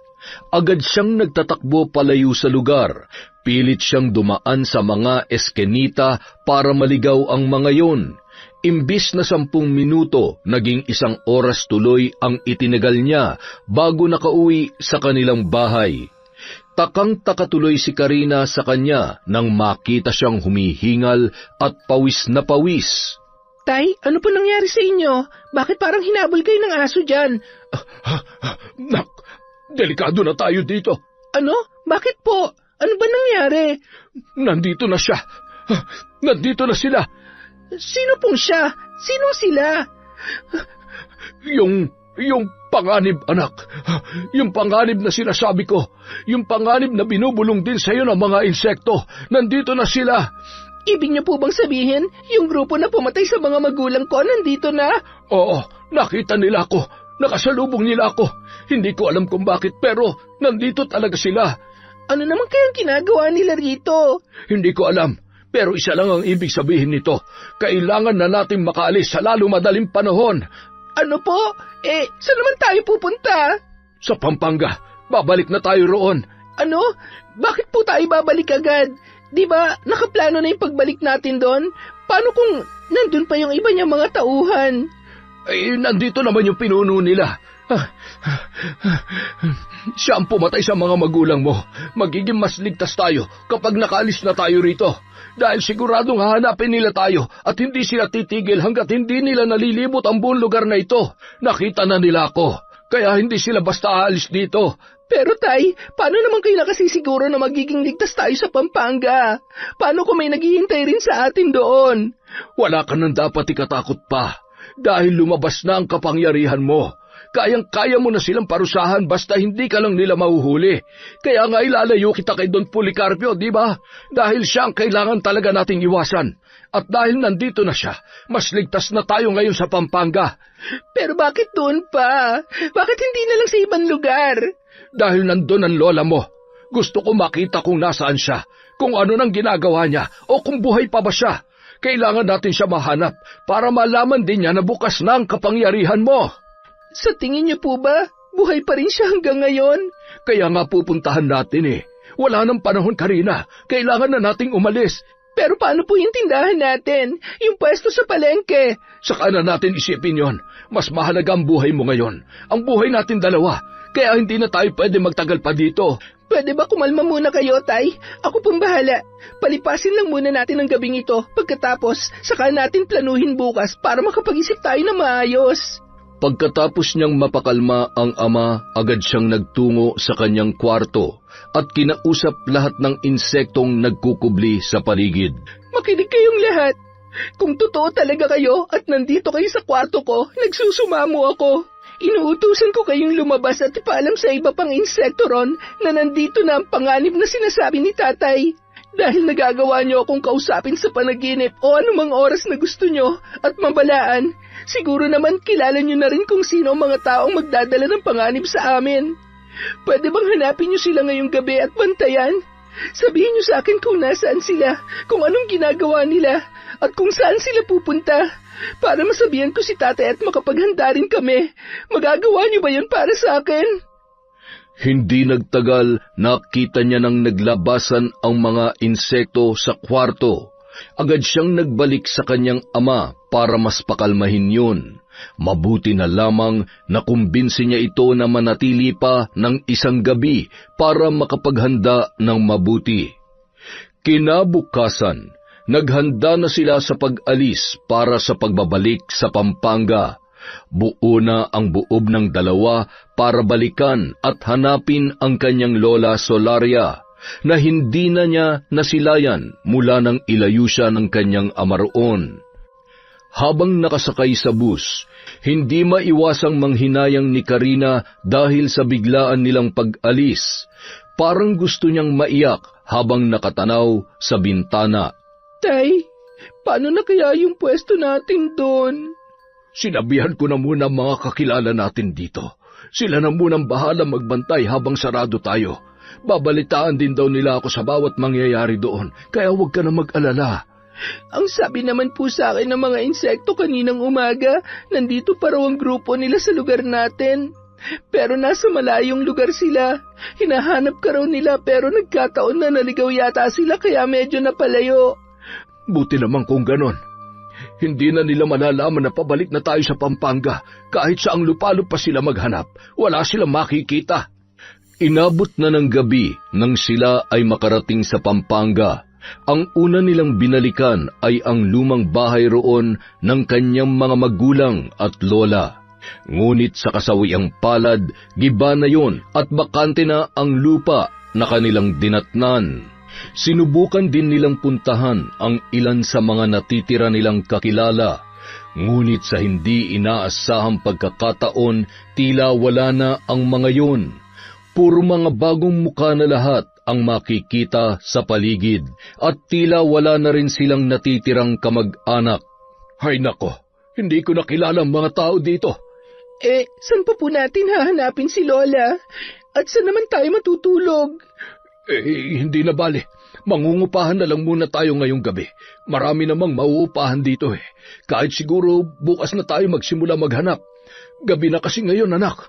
Agad siyang nagtatakbo palayo sa lugar. Pilit siyang dumaan sa mga eskenita para maligaw ang mga yon. Imbis na 10 minuto, naging 1 oras tuloy ang itinagal niya bago nakauwi sa kanilang bahay. Takang-taka tuloy si Karina sa kanya nang makita siyang humihingal at pawis na pawis. Tay, ano po nangyari sa inyo? Bakit parang hinabol kayo ng aso dyan? Nak, delikado na tayo dito. Ano? Bakit po? Ano ba nangyari? Nandito na siya. Nandito na sila. Sino pong siya? Sino sila? Yung panganib, anak. Yung panganib na sinasabi ko. Yung panganib na binubulong din sa'yo ng mga insekto. Nandito na sila. Ibig niyo po bang sabihin, yung grupo na pumatay sa mga magulang ko nandito na? Oo, nakita nila ako. Nakasalubong nila ako. Hindi ko alam kung bakit, pero nandito talaga sila. Ano naman kayang ginagawa nila rito? Hindi ko alam, pero isa lang ang ibig sabihin nito. Kailangan na nating makaalis sa lalo madaling panahon. Ano po? Saan naman tayo pupunta? Sa Pampanga. Babalik na tayo roon. Ano? Bakit po tayo babalik agad? Di ba, nakaplano na yung pagbalik natin doon? Paano kung nandun pa yung iba niyang mga tauhan? Nandito naman yung pinuno nila. Siya ang pumatay sa mga magulang mo. Magiging mas ligtas tayo kapag nakaalis na tayo rito. Dahil siguradong hahanapin nila tayo at hindi sila titigil hanggat hindi nila nalilibot ang buong lugar na ito. Nakita na nila ako, kaya hindi sila basta aalis dito. Pero tay, paano naman kayo nakasisiguro na magiging ligtas tayo sa Pampanga? Paano kung may naghihintay rin sa atin doon? Wala ka nang dapat ikatakot pa, dahil lumabas na ang kapangyarihan mo. Kayang-kaya mo na silang parusahan basta hindi ka lang nila mahuhuli. Kaya nga ilalayo kita kay Don Policarpio, di ba? Dahil siya ang kailangan talaga nating iwasan. At dahil nandito na siya, mas ligtas na tayo ngayon sa Pampanga. Pero bakit doon pa? Bakit hindi na lang sa ibang lugar? Dahil nandun ang lola mo. Gusto ko makita kung nasaan siya, kung ano nang ginagawa niya, o kung buhay pa ba siya. Kailangan natin siya mahanap para malaman din niya na bukas na ang kapangyarihan mo. Sa tingin niyo po ba, buhay pa rin siya hanggang ngayon? Kaya nga pupuntahan natin eh. Wala nang panahon, Karina. Kailangan na nating umalis. Pero paano po yung tindahan natin? Yung pwesto sa palengke? Saka na natin isipin yon. Mas mahalaga ang buhay mo ngayon. Ang buhay natin dalawa. Kaya hindi na tayo pwede magtagal pa dito. Pwede ba kumalma muna kayo, Tay? Ako pong bahala. Palipasin lang muna natin ang gabing ito. Pagkatapos, saka natin planuhin bukas para makapag-isip tayo na maayos. Pagkatapos niyang mapakalma ang ama, agad siyang nagtungo sa kanyang kwarto at kinausap lahat ng insektong nagkukubli sa paligid. Makinig kayong lahat. Kung totoo talaga kayo at nandito kayo sa kwarto ko, nagsusumamo ako. Inuutusan ko kayong lumabas at ipaalam sa iba pang insekto ron na nandito na ang panganib na sinasabi ni tatay. Dahil nagagawa niyo akong kausapin sa panaginip o anumang oras na gusto niyo at mabalaan, siguro naman kilala niyo na rin kung sino ang mga taong magdadala ng panganib sa amin. Pwede bang hanapin niyo sila ngayong gabi at bantayan? Sabihin niyo sa akin kung nasaan sila, kung anong ginagawa nila, at kung saan sila pupunta. Para masabihan ko si tatay at makapaghanda rin kami. Magagawa niyo ba yun para sa akin? Hindi nagtagal, nakita niya nang naglabasan ang mga insekto sa kwarto. Agad siyang nagbalik sa kanyang ama para mas pakalmahin yun. Mabuti na lamang na kumbinsi niya ito na manatili pa ng 1 gabi para makapaghanda ng mabuti. Kinabukasan, naghanda na sila sa pag-alis para sa pagbabalik sa Pampanga. Buo na ang buob ng dalawa para balikan at hanapin ang kanyang lola Solaria, na hindi na niya nasilayan mula nang ilayo siya ng kanyang ama roon. Habang nakasakay sa bus, hindi maiwasang manghinayang ni Karina dahil sa biglaan nilang pag-alis. Parang gusto niyang maiyak habang nakatanaw sa bintana. Tay, paano na kaya yung pwesto natin doon? Sinabihan ko na muna mga kakilala natin dito. Sila na munang bahala magbantay habang sarado tayo. Babalitaan din daw nila ako sa bawat mangyayari doon, kaya huwag ka na mag-alala. Ang sabi naman po sa akin ng mga insekto kaninang umaga, nandito pa raw ang grupo nila sa lugar natin. Pero nasa malayong lugar sila. Hinahanap ka raw nila pero nagkataon na naligaw yata sila kaya medyo napalayo. Buti naman kung ganon. Hindi na nila malalaman na pabalik na tayo sa Pampanga. Kahit saang lupalop pa sila maghanap, wala silang makikita. Inabot na ng gabi nang sila ay makarating sa Pampanga. Ang una nilang binalikan ay ang lumang bahay roon ng kanyang mga magulang at lola. Ngunit sa kasawiang palad, giba na yon at bakante na ang lupa na kanilang dinatnan. Sinubukan din nilang puntahan ang ilan sa mga natitira nilang kakilala. Ngunit sa hindi inaasahang pagkakataon, tila wala na ang mga yon. Puro mga bagong mukha na lahat ang makikita sa paligid at tila wala na rin silang natitirang kamag-anak. Hay nako, hindi ko nakilala ang mga tao dito. Saan pa po natin hahanapin si Lola? At saan naman tayo matutulog? Hindi na bale. Mangungupahan na lang muna tayo ngayong gabi. Marami namang mauupahan dito Kahit siguro bukas na tayo magsimula maghanap. Gabi na kasi ngayon, anak.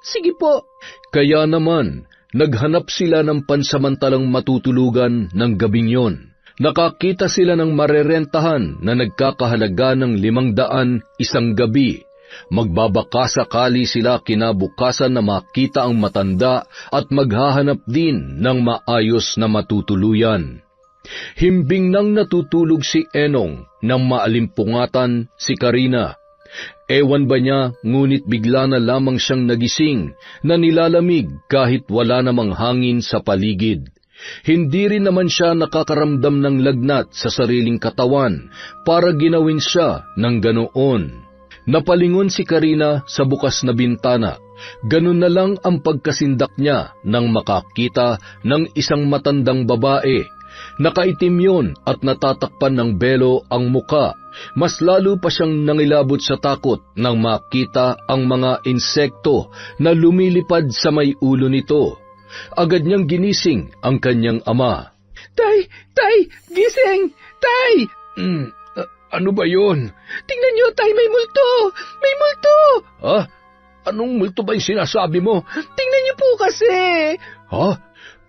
Sige po. Kaya naman, naghanap sila ng pansamantalang matutulugan ng gabing yon. Nakakita sila ng marerentahan na nagkakahalaga ng 500 isang gabi. Magbabaka sakali sila kinabukasan na makita ang matanda at maghahanap din ng maayos na matutuluyan. Himbing nang natutulog si Enong nang maalimpungatan si Karina. Ewan ba niya, ngunit bigla na lamang siyang nagising na nilalamig kahit wala namang hangin sa paligid. Hindi rin naman siya nakakaramdam ng lagnat sa sariling katawan para ginawin siya ng ganoon. Napalingon si Karina sa bukas na bintana. Ganun na lang ang pagkasindak niya nang makakita ng isang matandang babae. Nakaitim yun at natatakpan ng belo ang muka. Mas lalo pa siyang nangilabot sa takot nang makita ang mga insekto na lumilipad sa may ulo nito. Agad niyang ginising ang kanyang ama. Tay! Gising! Tay! Ano ba yun? Tingnan niyo, tay, may multo! May multo! Ha? Anong multo ba yung sinasabi mo? Tingnan niyo po kasi! Ha?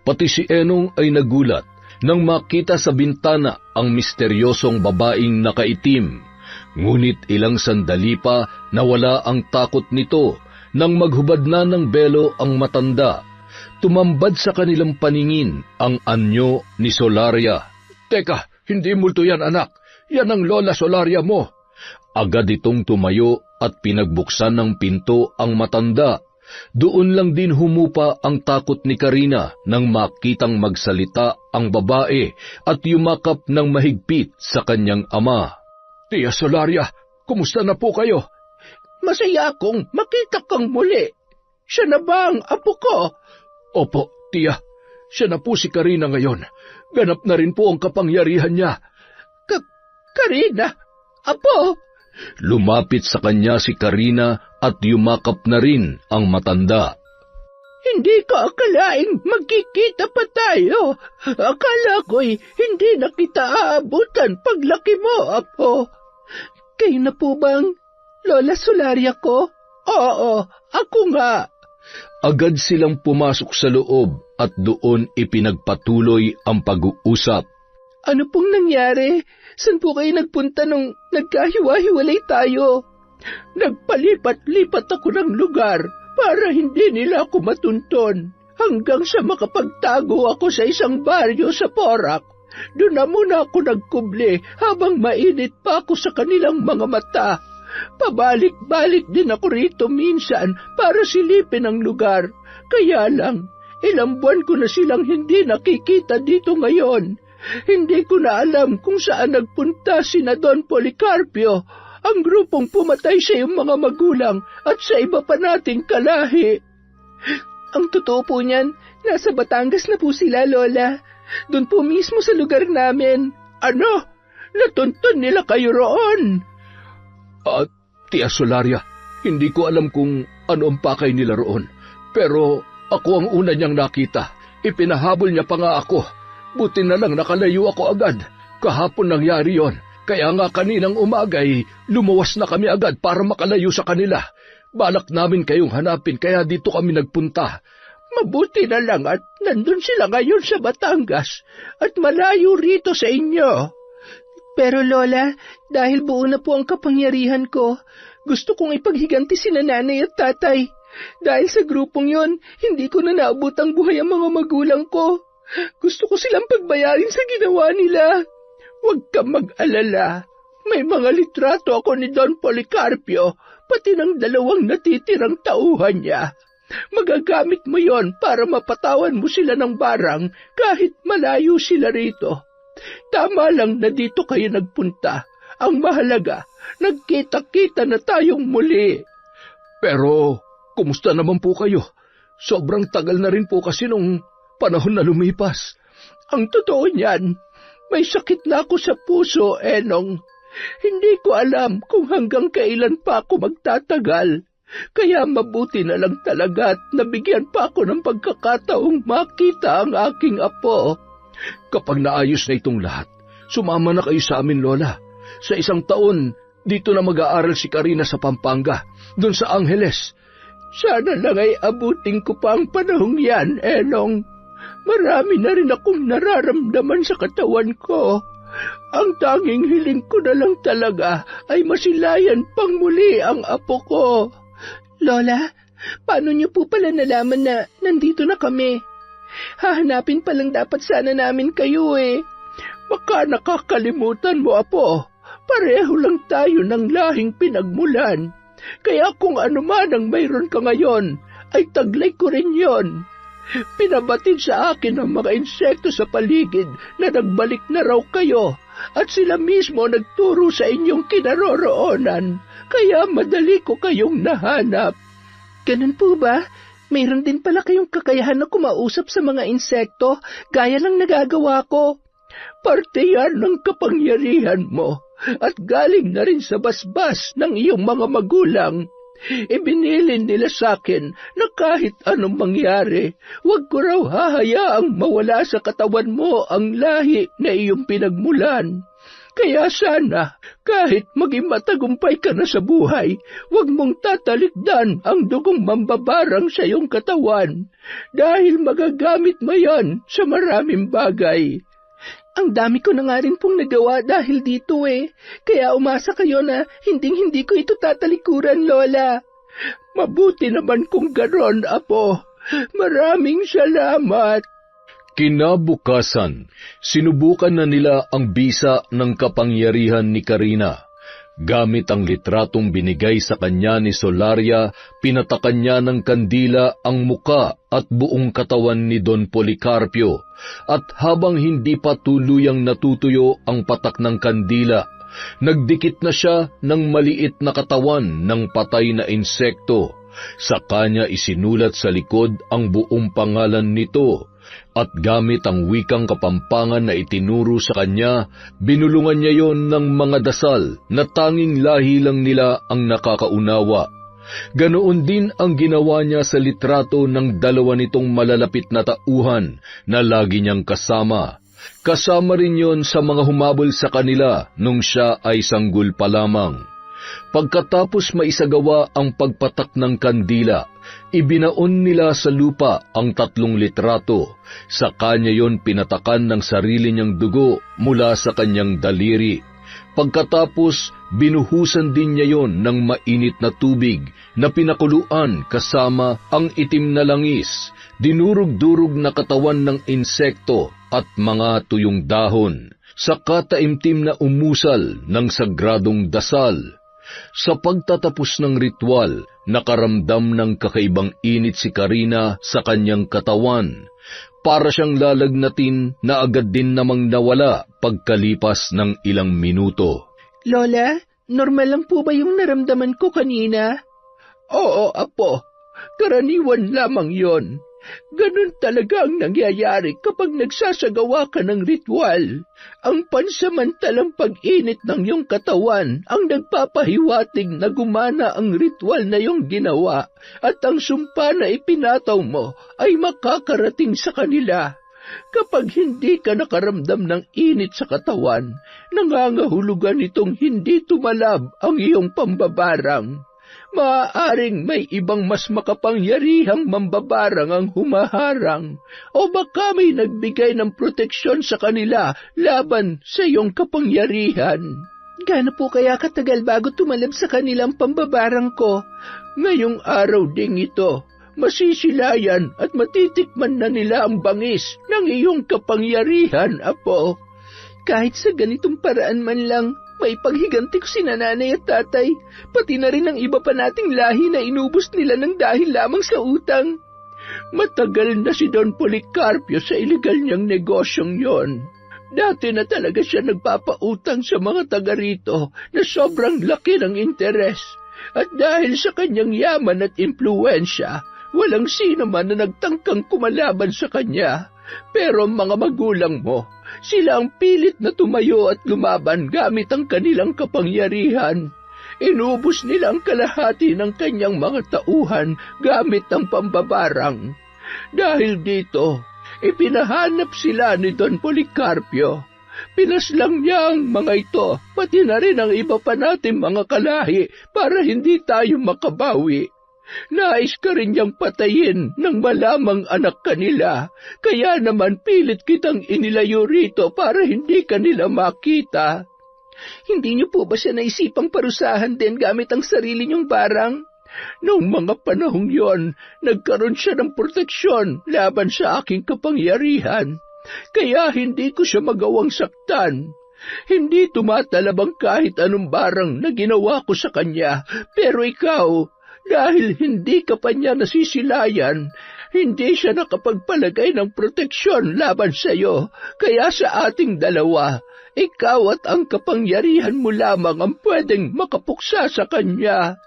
Pati si Enong ay nagulat nang makita sa bintana ang misteryosong babaeng nakaitim. Ngunit ilang sandali pa nawala ang takot nito nang maghubad na ng belo ang matanda. Tumambad sa kanilang paningin ang anyo ni Solaria. Teka, hindi multo yan, anak. Yan ang Lola Solaria mo. Agad itong tumayo at pinagbuksan ng pinto ang matanda. Doon lang din humupa ang takot ni Karina nang makitang magsalita ang babae at yumakap ng mahigpit sa kanyang ama. Tia Solaria, kumusta na po kayo? Masaya akong makita kang muli. Siya na ba ang apo ko? Opo, tiya. Siya na po si Karina ngayon. Ganap na rin po ang kapangyarihan niya. Karina? Apo? Lumapit sa kanya si Karina at yumakap na rin ang matanda. Hindi ko akalaing magkikita pa tayo. Akala ko'y hindi na kita aabutan paglaki mo, Apo. Kayo na po bang Lola Solaria ko? Oo, ako nga. Agad silang pumasok sa loob at doon ipinagpatuloy ang pag-uusap. Ano pong nangyari? Saan po kayo nagpunta nung nagkahiwa-hiwalay tayo? Nagpalipat-lipat ako ng lugar para hindi nila ako matunton hanggang sa makapagtago ako sa isang baryo sa Porac. Doon na muna ako nagkubli habang mainit pa ako sa kanilang mga mata. Pabalik-balik din ako rito minsan para silipin ang lugar. Kaya lang, ilang buwan ko na silang hindi nakikita dito ngayon. Hindi ko na alam kung saan nagpunta sina Don Policarpio, ang grupong pumatay sa iyong mga magulang at sa iba pa nating kalahi. Ang totoo po niyan, nasa Batangas na po sila, Lola. Doon po mismo sa lugar namin. Ano? Natuntun nila kayo roon? Tia Solaria, hindi ko alam kung ano ang pakay nila roon. Pero ako ang una niyang nakita. Ipinahabol niya pa nga ako. Buti na lang nakalayo ako agad. Kahapon nangyari yon. Kaya nga kaninang umagay, lumuwas na kami agad para makalayo sa kanila. Balak namin kayong hanapin kaya dito kami nagpunta. Mabuti na lang at nandun sila ngayon sa Batangas at malayo rito sa inyo. Pero Lola, dahil buo na po ang kapangyarihan ko, gusto kong ipaghiganti sina nanay at tatay. Dahil sa grupong yon, hindi ko na naabot ang buhay ang mga magulang ko. Gusto ko silang pagbayarin sa ginawa nila. Huwag kang mag-alala. May mga litrato ako ni Don Policarpio, pati ng 2 natitirang tauhan niya. Magagamit mo yon para mapatawan mo sila ng barang kahit malayo sila rito. Tama lang na dito kayo nagpunta. Ang mahalaga, nagkita-kita na tayong muli. Pero, kumusta naman po kayo? Sobrang tagal na rin po kasi nung panahon na lumipas. Ang totoo niyan, may sakit na ako sa puso, Enong. Hindi ko alam kung hanggang kailan pa ako magtatagal. Kaya mabuti na lang talaga at nabigyan pa ako ng pagkakataong makita ang aking apo. Kapag naayos na itong lahat, sumama na kayo sa amin, Lola. Sa 1 taon, dito na mag-aaral si Karina sa Pampanga, doon sa Angeles. Sana lang ay abutin ko pa ang panahong yan, Enong. Marami na rin akong nararamdaman sa katawan ko. Ang tanging hiling ko na lang talaga ay masilayan pang muli ang apo ko. Lola, paano niyo po pala nalaman na nandito na kami? Hahanapin pa lang dapat sana namin kayo eh. Baka nakakalimutan mo, apo. Pareho lang tayo ng lahing pinagmulan. Kaya kung ano man ang mayroon ka ngayon, ay taglay ko rin yon. Pinabatid sa akin ang mga insekto sa paligid na nagbalik na raw kayo at sila mismo nagturo sa inyong kinaroroonan. Kaya madali ko kayong nahanap. Ganun po ba? Mayroon din pala kayong kakayahan na kumausap sa mga insekto gaya ng nagagawa ko. Parte yan ng kapangyarihan mo at galing na rin sa basbas ng iyong mga magulang. Ibinilin nila sa akin na kahit anong mangyari, huwag ko raw hahayaang mawala sa katawan mo ang lahi na iyong pinagmulan. Kaya sana, kahit maging matagumpay ka na sa buhay, huwag mong tatalikdan ang dugong mambabarang sa iyong katawan, dahil magagamit mo yan sa maraming bagay. Ang dami ko na nga rin pong nagawa dahil dito eh, kaya umasa kayo na hinding-hindi ko ito tatalikuran, Lola. Mabuti naman kung ganon, apo. Maraming salamat. Kinabukasan, sinubukan na nila ang bisa ng kapangyarihan ni Karina. Gamit ang litratong binigay sa kanya ni Solaria, pinatakan niya ng kandila ang muka at buong katawan ni Don Policarpio. At habang hindi pa tuluyang natutuyo ang patak ng kandila, nagdikit na siya ng maliit na katawan ng patay na insekto. Sa kanya isinulat sa likod ang buong pangalan nito. At gamit ang wikang Kapampangan na itinuro sa kanya, binulungan niya yon ng mga dasal na tanging lahi lang nila ang nakakaunawa. Ganoon din ang ginawa niya sa litrato ng 2 nitong malalapit na tauhan na lagi niyang kasama. Kasama rin yon sa mga humabol sa kanila nung siya ay sanggol pa lamang. Pagkatapos maisagawa ang pagpatak ng kandila, ibinaon nila sa lupa ang 3 litrato. Sa kanya yon pinatakan ng sarili niyang dugo mula sa kanyang daliri. Pagkatapos, binuhusan din niya yon ng mainit na tubig na pinakuluan kasama ang itim na langis, dinurog-durog na katawan ng insekto at mga tuyong dahon, sa kataimtim na umusal ng sagradong dasal. Sa pagtatapos ng ritual, nakaramdam ng kakaibang init si Karina sa kanyang katawan. Para siyang lalagnatin na agad din namang nawala pagkalipas ng ilang minuto. Lola, normal lang po ba yung naramdaman ko kanina? Oo, apo. Karaniwan lamang yon. Ganun talaga ang nangyayari kapag nagsasagawa ka ng ritual. Ang pansamantalang pag-init ng iyong katawan ang nagpapahiwatig na gumana ang ritual na iyong ginawa at ang sumpa na ipinataw mo ay makakarating sa kanila. Kapag hindi ka nakaramdam ng init sa katawan, nangangahulugan itong hindi tumalab ang iyong pambabarang. Maaaring may ibang mas makapangyarihang mambabarang ang humaharang o baka may nagbigay ng proteksyon sa kanila laban sa iyong kapangyarihan. Gaano po kaya katagal bago tumalab sa kanilang pambabarang ko? Ngayong araw ding ito, masisilayan at matitikman na nila ang bangis ng iyong kapangyarihan, Apo. Kahit sa ganitong paraan man lang, may paghiganti ko si nanay at tatay, pati na rin ang iba pa nating lahi na inubos nila ng dahil lamang sa utang. Matagal na si Don Policarpio sa iligal niyang negosyong yon. Dati na talaga siya nagpapautang sa mga taga rito na sobrang laki ng interes. At dahil sa kanyang yaman at impluwensya, walang sino man na nagtangkang kumalaban sa kanya. Pero mga magulang mo, sila ang pilit na tumayo at lumaban gamit ang kanilang kapangyarihan. Inubos nila ang kalahati ng kanyang mga tauhan gamit ang pambabarang. Dahil dito, ipinahanap sila ni Don Policarpio. Pinaslang niya ang mga ito, pati na rin ang iba pa nating mga kalahi para hindi tayo makabawi. Nais ka rin niyang patayin ng malamang anak kanila, kaya naman pilit kitang inilayo rito para hindi kanila makita. Hindi niyo po ba siya naisipang parusahan din gamit ang sarili niyong barang? Noong mga panahong yon, nagkaroon siya ng proteksyon laban sa aking kapangyarihan, kaya hindi ko siya magawang saktan. Hindi tumatalabang kahit anong barang na ginawa ko sa kanya, pero ikaw, dahil hindi ka pa niya nasisilayan, hindi siya nakapagpalagay ng proteksyon laban sa iyo, kaya sa ating dalawa, ikaw at ang kapangyarihan mo lamang ang pwedeng makapuksa sa kanya.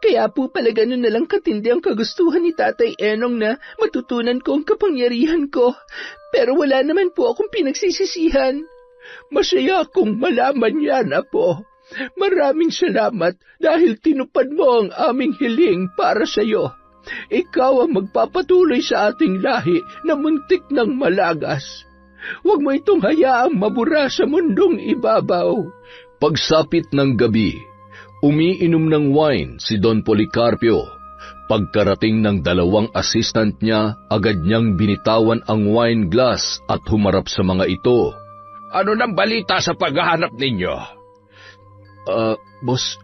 Kaya po pala ganun na lang katindi ang kagustuhan ni Tatay Enong na matutunan ko ang kapangyarihan ko, pero wala naman po akong pinagsisisihan. Masaya akong malaman yan, Apo. Maraming salamat dahil tinupad mo ang aming hiling para sa iyo. Ikaw ang magpapatuloy sa ating lahi na muntik ng malagas. Huwag mo itong hayaang mabura sa mundong ibabaw. Pagsapit ng gabi, umiinom ng wine si Don Policarpio. Pagkarating ng dalawang assistant niya, agad niyang binitawan ang wine glass at humarap sa mga ito. Ano nang balita sa paghahanap ninyo? Boss,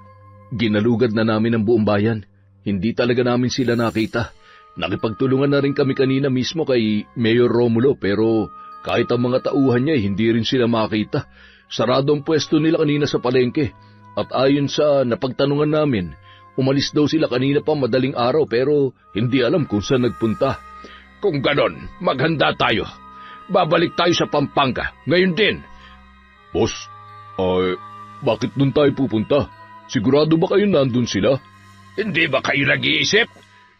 ginalugad na namin ang buong bayan. Hindi talaga namin sila nakita. Nakipagtulungan na rin kami kanina mismo kay Mayor Romulo, pero kahit ang mga tauhan niya, hindi rin sila makita. Sarado ang pwesto nila kanina sa palengke. At ayon sa napagtanungan namin, umalis daw sila kanina pa madaling araw pero hindi alam kung saan nagpunta. Kung ganon, maghanda tayo. Babalik tayo sa Pampanga, ngayon din. Boss, bakit doon tayo pupunta? Sigurado ba kayo nandun sila? Hindi ba kayo nag-iisip?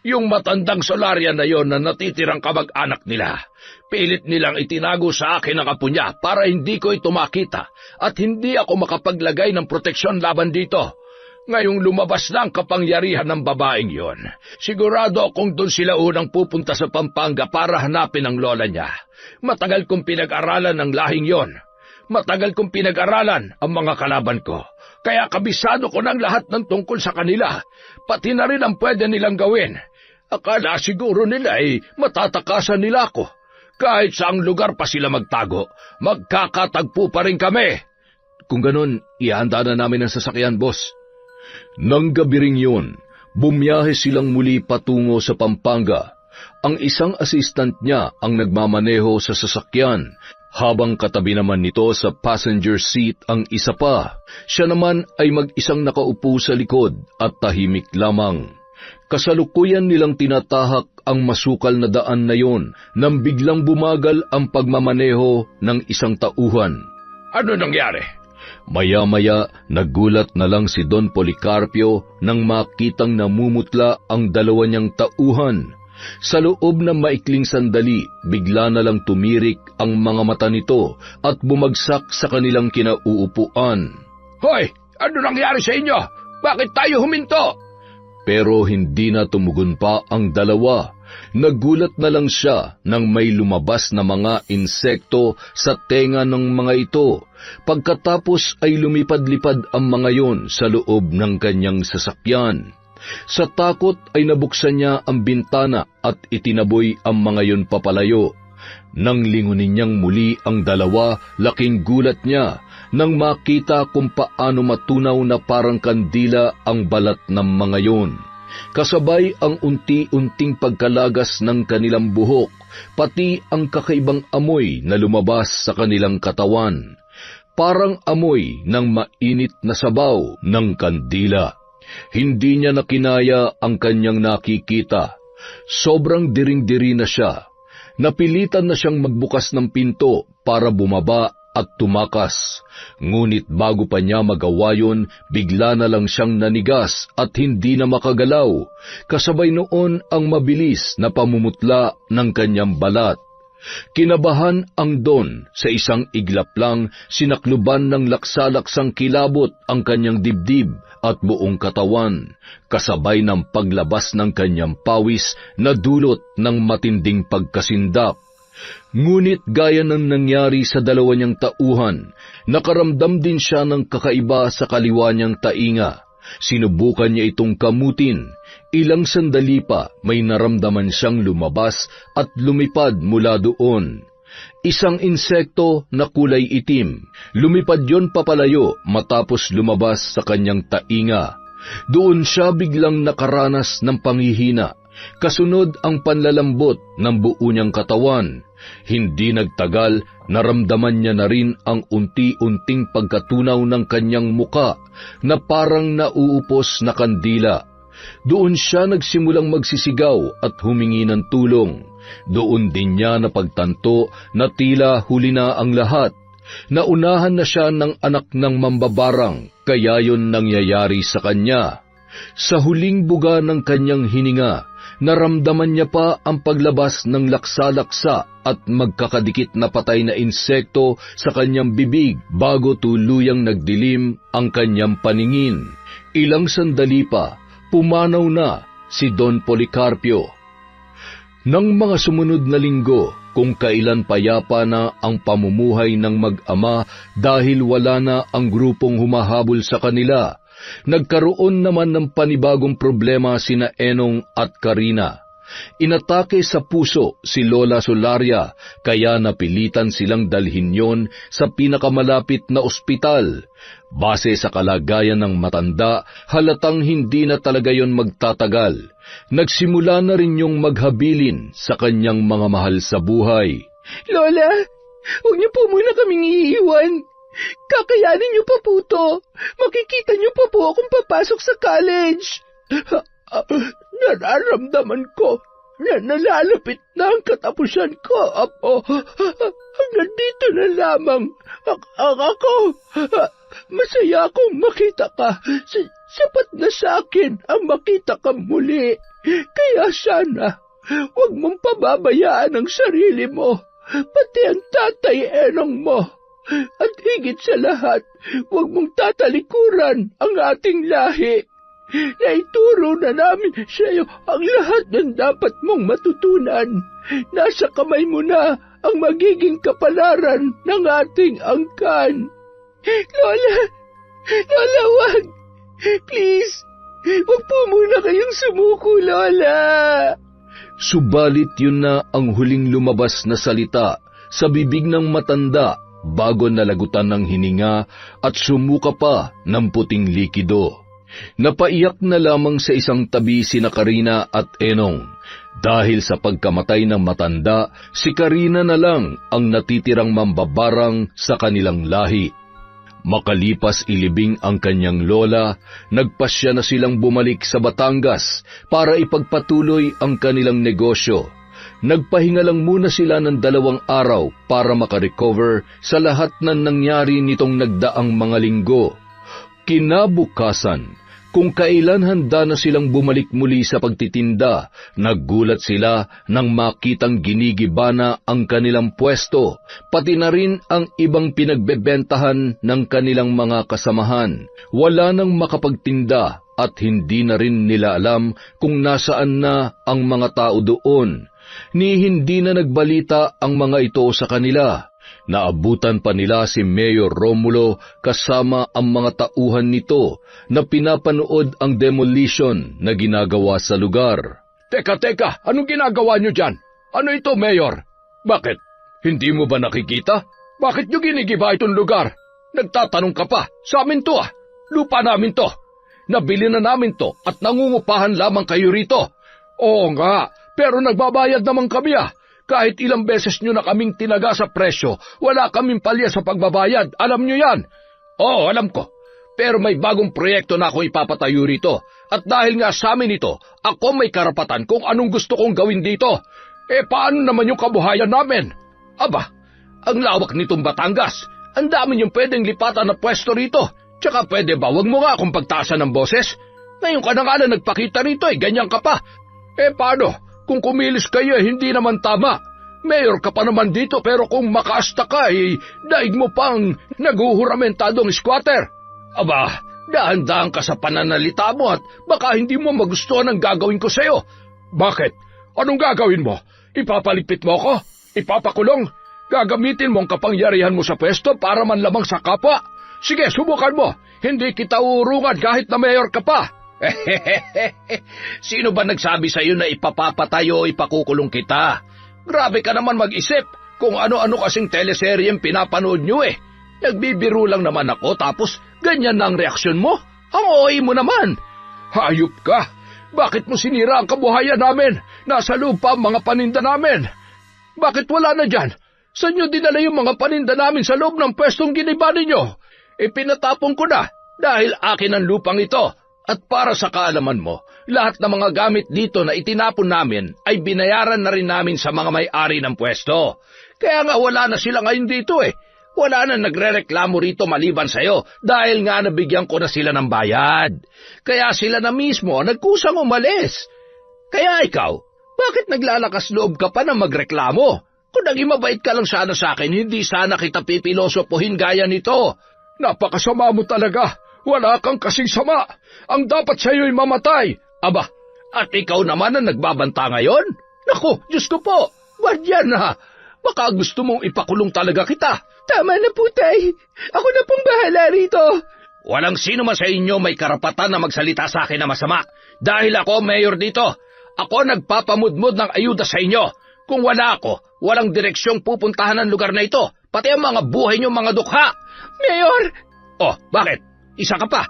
Yung matandang Solaria na yon na natitirang kamag-anak nila, pilit nilang itinago sa akin ang apo niya para hindi ko ito makita at hindi ako makapaglagay ng proteksyon laban dito. Ngayong lumabas na ang kapangyarihan ng babaeng yon, sigurado akong doon sila unang pupunta sa Pampanga para hanapin ang lola niya. Matagal kong pinag-aralan ang lahing yon. Matagal kong pinag-aralan ang mga kalaban ko, kaya kabisado ko ng lahat ng tungkol sa kanila, pati na rin ang pwede nilang gawin. Akala siguro nila ay matatakasan nila ako. Kahit saang lugar pa sila magtago, magkakatagpo pa rin kami. Kung ganon, ihanda na namin ang sasakyan, boss. Nang gabi ring yun, bumiyahe silang muli patungo sa Pampanga. Ang isang assistant niya ang nagmamaneho sa sasakyan, habang katabi naman nito sa passenger seat ang isa pa. Siya naman ay mag-isang nakaupo sa likod at tahimik lamang. Kasalukuyan nilang tinatahak ang masukal na daan na yon nang biglang bumagal ang pagmamaneho ng isang tauhan. Ano nangyari? Maya-maya, nagulat na lang si Don Policarpio nang makitang namumutla ang dalawa niyang tauhan. Sa loob ng maikling sandali, bigla na lang tumirik ang mga mata nito at bumagsak sa kanilang kinauupuan. Hoy! Ano nangyari sa inyo? Bakit tayo huminto? Pero hindi na tumugon pa ang dalawa. Nagulat na lang siya nang may lumabas na mga insekto sa tenga ng mga ito. Pagkatapos ay lumipad-lipad ang mga yon sa loob ng kanyang sasakyan. Sa takot ay nabuksan niya ang bintana at itinaboy ang mga yun papalayo. Nang lingunin niyang muli ang dalawa, laking gulat niya nang makita kung paano matunaw na parang kandila ang balat ng mga yun. Kasabay ang unti-unting pagkalagas ng kanilang buhok, pati ang kakaibang amoy na lumabas sa kanilang katawan. Parang amoy ng mainit na sabaw ng kandila. Hindi niya nakinaya ang kanyang nakikita. Sobrang diring-diri na siya. Napilitan na siyang magbukas ng pinto para bumaba at tumakas. Ngunit bago pa niya magawa yun, bigla na lang siyang nanigas at hindi na makagalaw. Kasabay noon ang mabilis na pamumutla ng kanyang balat. Kinabahan ang Don, sa isang iglap lang sinakluban ng laksa-laksang kilabot ang kanyang dibdib at buong katawan, kasabay ng paglabas ng kanyang pawis na dulot ng matinding pagkasindak. Ngunit gaya ng nangyari sa dalawa niyang tauhan, nakaramdam din siya ng kakaiba sa kaliwa niyang tainga. Sinubukan niya itong kamutin. Ilang sandali pa may naramdaman siyang lumabas at lumipad mula doon. Isang insekto na kulay itim. Lumipad yon papalayo matapos lumabas sa kanyang tainga. Doon siya biglang nakaranas ng panghihina. Kasunod ang panlalambot ng buo niyang katawan. Hindi nagtagal, naramdaman niya na rin ang unti-unting pagkatunaw ng kanyang muka na parang nauupos na kandila. Doon siya nagsimulang magsisigaw at humingi ng tulong. Doon din niya napagtanto na tila huli na ang lahat. Naunahan na siya ng anak ng mambabarang, kaya yon nangyayari sa kanya. Sa huling buga ng kanyang hininga, naramdaman niya pa ang paglabas ng laksa-laksa at magkakadikit na patay na insekto sa kanyang bibig bago tuluyang nagdilim ang kanyang paningin. Ilang sandali pa, pumanaw na si Don Policarpio. Nang mga sumunod na linggo, kung kailan payapa na ang pamumuhay ng mag-ama dahil wala na ang grupong humahabol sa kanila, nagkaroon naman ng panibagong problema sina Enong at Carina. Inatake sa puso si Lola Solaria, kaya napilitan silang dalhin yon sa pinakamalapit na ospital. Base sa kalagayan ng matanda, halatang hindi na talaga yon magtatagal. Nagsimula na rin yung maghabilin sa kanyang mga mahal sa buhay. Lola, huwag niyo po muna kaming iiwan. Kakayanin niyo pa po to. Makikita niyo pa po akong papasok sa college. Nararamdaman ko na nalalapit na ang katapusan ko, Apo. Nandito na lamang ako. Masaya akong makita ka. Sapat na sa akin ang makita ka muli. Kaya sana, huwag mong pababayaan ang sarili mo, pati ang tatay Enong mo. At higit sa lahat, huwag mong tatalikuran ang ating lahi. Naituro na namin sa iyo ang lahat ng dapat mong matutunan. Nasa kamay mo na ang magiging kapalaran ng ating angkan. Lola, wag. Please, wag po muna kayong sumuko, Lola. Subalit yun na ang huling lumabas na salita sa bibig ng matanda bago nalagutan ng hininga at sumuka pa ng puting likido. Napaiyak na lamang sa isang tabi sina Carina at Enong. Dahil sa pagkamatay ng matanda, si Carina na lang ang natitirang mambabarang sa kanilang lahi. Makalipas ilibing ang kanyang lola, nagpasya na silang bumalik sa Batangas para ipagpatuloy ang kanilang negosyo. Nagpahinga lang muna sila ng 2 araw para makarecover sa lahat ng nangyari nitong nagdaang mga linggo. Kinabukasan, kung kailan handa na silang bumalik muli sa pagtitinda, naggulat sila nang makitang ginigibana ang kanilang pwesto, pati na rin ang ibang pinagbebentahan ng kanilang mga kasamahan. Wala nang makapagtinda at hindi na rin nila alam kung nasaan na ang mga tao doon. Ni hindi na nagbalita ang mga ito sa kanila. Naabutan pa nila si Mayor Romulo kasama ang mga tauhan nito na pinapanood ang demolition na ginagawa sa lugar. Teka, anong ginagawa nyo dyan? Ano ito, Mayor? Bakit? Hindi mo ba nakikita? Bakit nyo ginigiba itong lugar? Nagtatanong ka pa, sa amin to Lupa namin to. Nabili na namin to at nangungupahan lamang kayo rito. Oo nga, pero nagbabayad naman kami Kahit ilang beses nyo na kaming tinaga sa presyo, wala kaming palya sa pagbabayad. Alam nyo yan? Oo, alam ko. Pero may bagong proyekto na akong ipapatayo rito. At dahil nga sa amin ito, ako may karapatan kung anong gusto kong gawin dito. Paano naman yung kabuhayan namin? Aba, ang lawak nitong Batangas. Ang dami yung pwedeng lipatan na pwesto rito. Tsaka pwede ba, wag mo nga akong pagtaasan ng boses? Ngayon ka na nga na nagpakita rito ganyan ka pa. Paano? Kung kumilis kayo hindi naman tama. Mayor ka pa naman dito pero kung makaasta ka daig mo pang naguhuramentadong squatter. Aba, dahan-dahan ka sa pananalita mo at baka hindi mo magustuhan ang gagawin ko sa'yo. Bakit? Anong gagawin mo? Ipapaligpit mo ako? Ipapakulong? Gagamitin mo ang kapangyarihan mo sa pwesto para manlamang sa kapwa? Sige, subukan mo. Hindi kita urungan kahit na mayor ka pa. Sino ba nagsabi sa'yo na ipapapatay o ipakukulong kita? Grabe ka naman mag-isip kung ano-ano kasing teleseryeng pinapanood nyo Nagbibiro lang naman ako tapos ganyan na ang reaksyon mo? Ang OA mo naman. Hayop ka. Bakit mo sinira ang kabuhayan namin? Nasa lupa ang mga paninda namin. Bakit wala na dyan? Saan nyo dinala yung mga paninda namin sa loob ng pwestong giniba ninyo? Pinatapon ko na dahil akin ang lupang ito. At para sa kaalaman mo, lahat ng mga gamit dito na itinapon namin ay binayaran na rin namin sa mga may-ari ng pwesto. Kaya nga wala na sila ngayon dito Wala na nagrereklamo rito maliban sa'yo dahil nga nabigyan ko na sila ng bayad. Kaya sila na mismo nagkusang umalis. Kaya ikaw, bakit naglalakas loob ka pa na magreklamo? Kung naging mabait ka lang sana sa akin, hindi sana kita pipilosopohin gaya nito. Napakasama mo talaga. Wala kang kasing sama. Ang dapat sa'yo'y mamatay. Aba, at ikaw naman ang nagbabanta ngayon? Naku, Diyos ko po, wag yan Baka gusto mong ipakulong talaga kita. Tama na po, Tay. Ako na pong bahala rito. Walang sino man sa inyo may karapatan na magsalita sa akin na masama. Dahil ako mayor dito. Ako nagpapamudmod ng ayuda sa inyo. Kung wala ako, walang direksyong pupuntahan ng lugar na ito. Pati ang mga buhay nyo mga dukha. Mayor! Oh, bakit? Isa ka pa.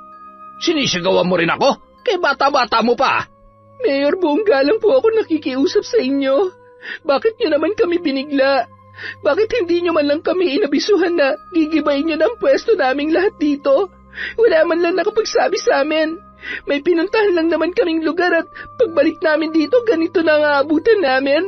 Sinisigawan mo rin ako? Kay bata-bata mo pa. Mayor, buong galang po ako nakikiusap sa inyo. Bakit nyo naman kami binigla? Bakit hindi nyo man lang kami inabisuhan na gigibayin nyo ng pwesto naming lahat dito? Wala man lang nakapagsabi sa amin. May pinuntahan lang naman kaming lugar at pagbalik namin dito ganito na ang aabutan namin.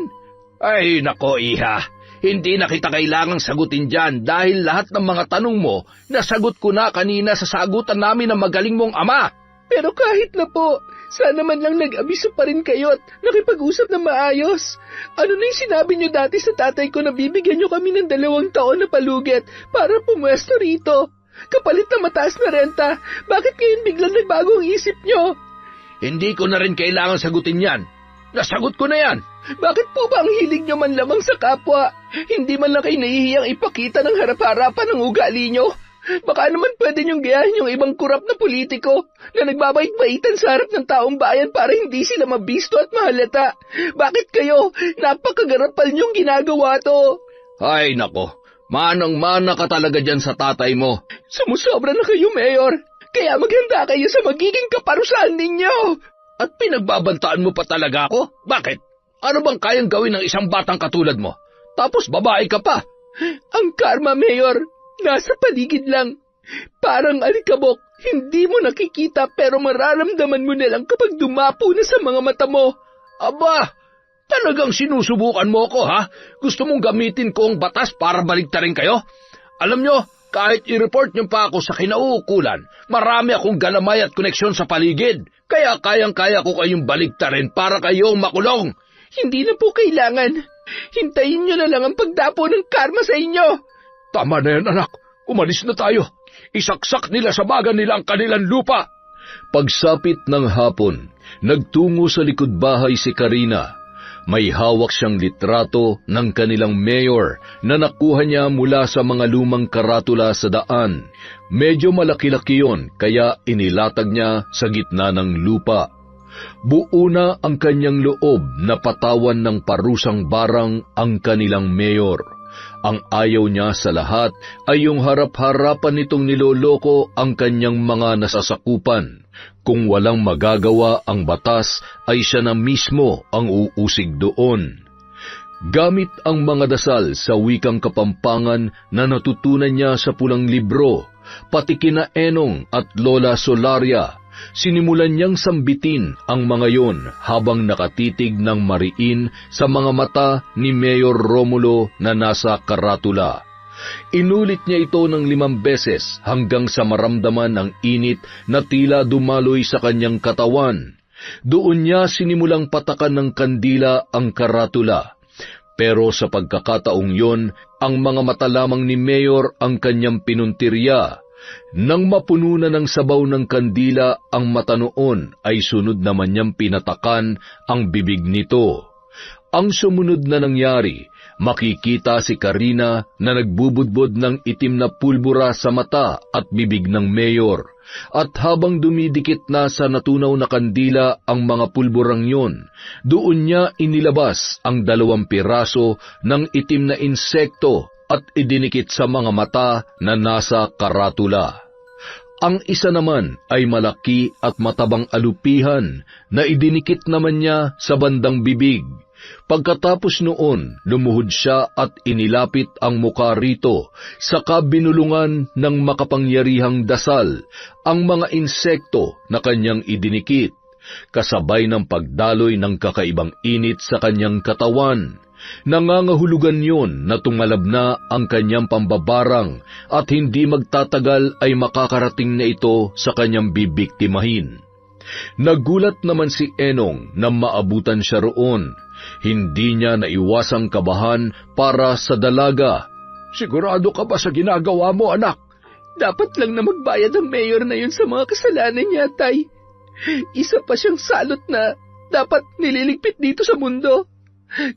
Ay nako iha, hindi na kita kailangang sagutin dyan dahil lahat ng mga tanong mo nasagot ko na kanina sa sagutan namin ng magaling mong ama. Pero kahit na po, sana man lang nag-abiso pa rin kayo at nakipag-usap na maayos. Ano na yung sinabi nyo dati sa tatay ko na bibigyan nyo kami ng 2 taon na palugit para pumwesto rito? Kapalit na mataas na renta, bakit ngayon biglang nagbago ang isip nyo? Hindi ko na rin kailangan sagutin yan. Nasagot ko na yan. Bakit po ba ang hilig nyo man lamang sa kapwa? Hindi man lang kayo nahihiyang ipakita ng harap-harapan ng ugali nyo? Baka naman pwede nyong gayahin yung ibang kurap na politiko na nagbabait-baitan sa harap ng taong bayan para hindi sila mabisto at mahalata. Bakit kayo? Napakagarapal nyong ginagawa to. Ay nako, manang-mana ka talaga dyan sa tatay mo. Sumusobra na kayo, Mayor. Kaya maghanda kayo sa magiging kaparusahan ninyo. At pinagbabantaan mo pa talaga ako? Bakit? Ano bang kayang gawin ng isang batang katulad mo? Tapos babae ka pa. Ang karma, Mayor, nasa paligid lang. Parang alikabok, hindi mo nakikita pero mararamdaman mo na lang kapag dumapo na sa mga mata mo. Aba, talagang sinusubukan mo ko Gusto mong gamitin ko ang batas para baligtarin kayo? Alam nyo, kahit i-report nyo pa ako sa kinauukulan, marami akong galamay at koneksyon sa paligid. Kaya kayang-kaya ko kayong baligtarin para kayong makulong. Hindi na po kailangan. Hintayin nyo na lang ang pagdapo ng karma sa inyo. Tama na yan, anak. Umalis na tayo. Isaksak nila sa baga nila ang kanilang lupa. Pagsapit ng hapon, nagtungo sa likod bahay si Karina. May hawak siyang litrato ng kanilang mayor na nakuha niya mula sa mga lumang karatula sa daan. Medyo malaki-laki yon, kaya inilatag niya sa gitna ng lupa. Buo na ang kanyang loob na patawan ng parusang barang ang kanilang mayor. Ang ayaw niya sa lahat ay yung harap-harapan nitong niloloko ang kanyang mga nasasakupan. Kung walang magagawa ang batas, ay siya na mismo ang uusig doon. Gamit ang mga dasal sa wikang Kapampangan na natutunan niya sa pulang libro, pati kina Enong at Lola Solaria, sinimulan niyang sambitin ang mga yon habang nakatitig ng mariin sa mga mata ni Mayor Romulo na nasa karatula. Inulit niya ito ng 5 beses hanggang sa maramdaman ang init na tila dumaloy sa kanyang katawan. Doon niya sinimulang patakan ng kandila ang karatula. Pero sa pagkakataong yon, ang mga mata lamang ni Mayor ang kanyang pinuntirya. Nang mapuno na ng sabaw ng kandila ang mata noon, ay sunod naman niyang pinatakan ang bibig nito. Ang sumunod na nangyari, makikita si Karina na nagbubudbod ng itim na pulbura sa mata at bibig ng mayor. At habang dumidikit na sa natunaw na kandila ang mga pulburang yon, doon niya inilabas ang 2 piraso ng itim na insekto at idinikit sa mga mata na nasa karatula. Ang isa naman ay malaki at matabang alupihan na idinikit naman niya sa bandang bibig. Pagkatapos noon, lumuhod siya at inilapit ang mukha rito, saka binulungan ng makapangyarihang dasal ang mga insekto na kanyang idinikit, kasabay ng pagdaloy ng kakaibang init sa kanyang katawan. Nangangahulugan yon na tumalab na ang kanyang pambabarang at hindi magtatagal ay makakarating na ito sa kanyang bibiktimahin. Nagulat naman si Enong na maabutan siya roon. Hindi niya naiwasang kabahan para sa dalaga. Sigurado ka ba sa ginagawa mo, anak? Dapat lang na magbayad ang mayor na yun sa mga kasalanan niya, tay. Isa pa siyang salot na dapat nililigpit dito sa mundo.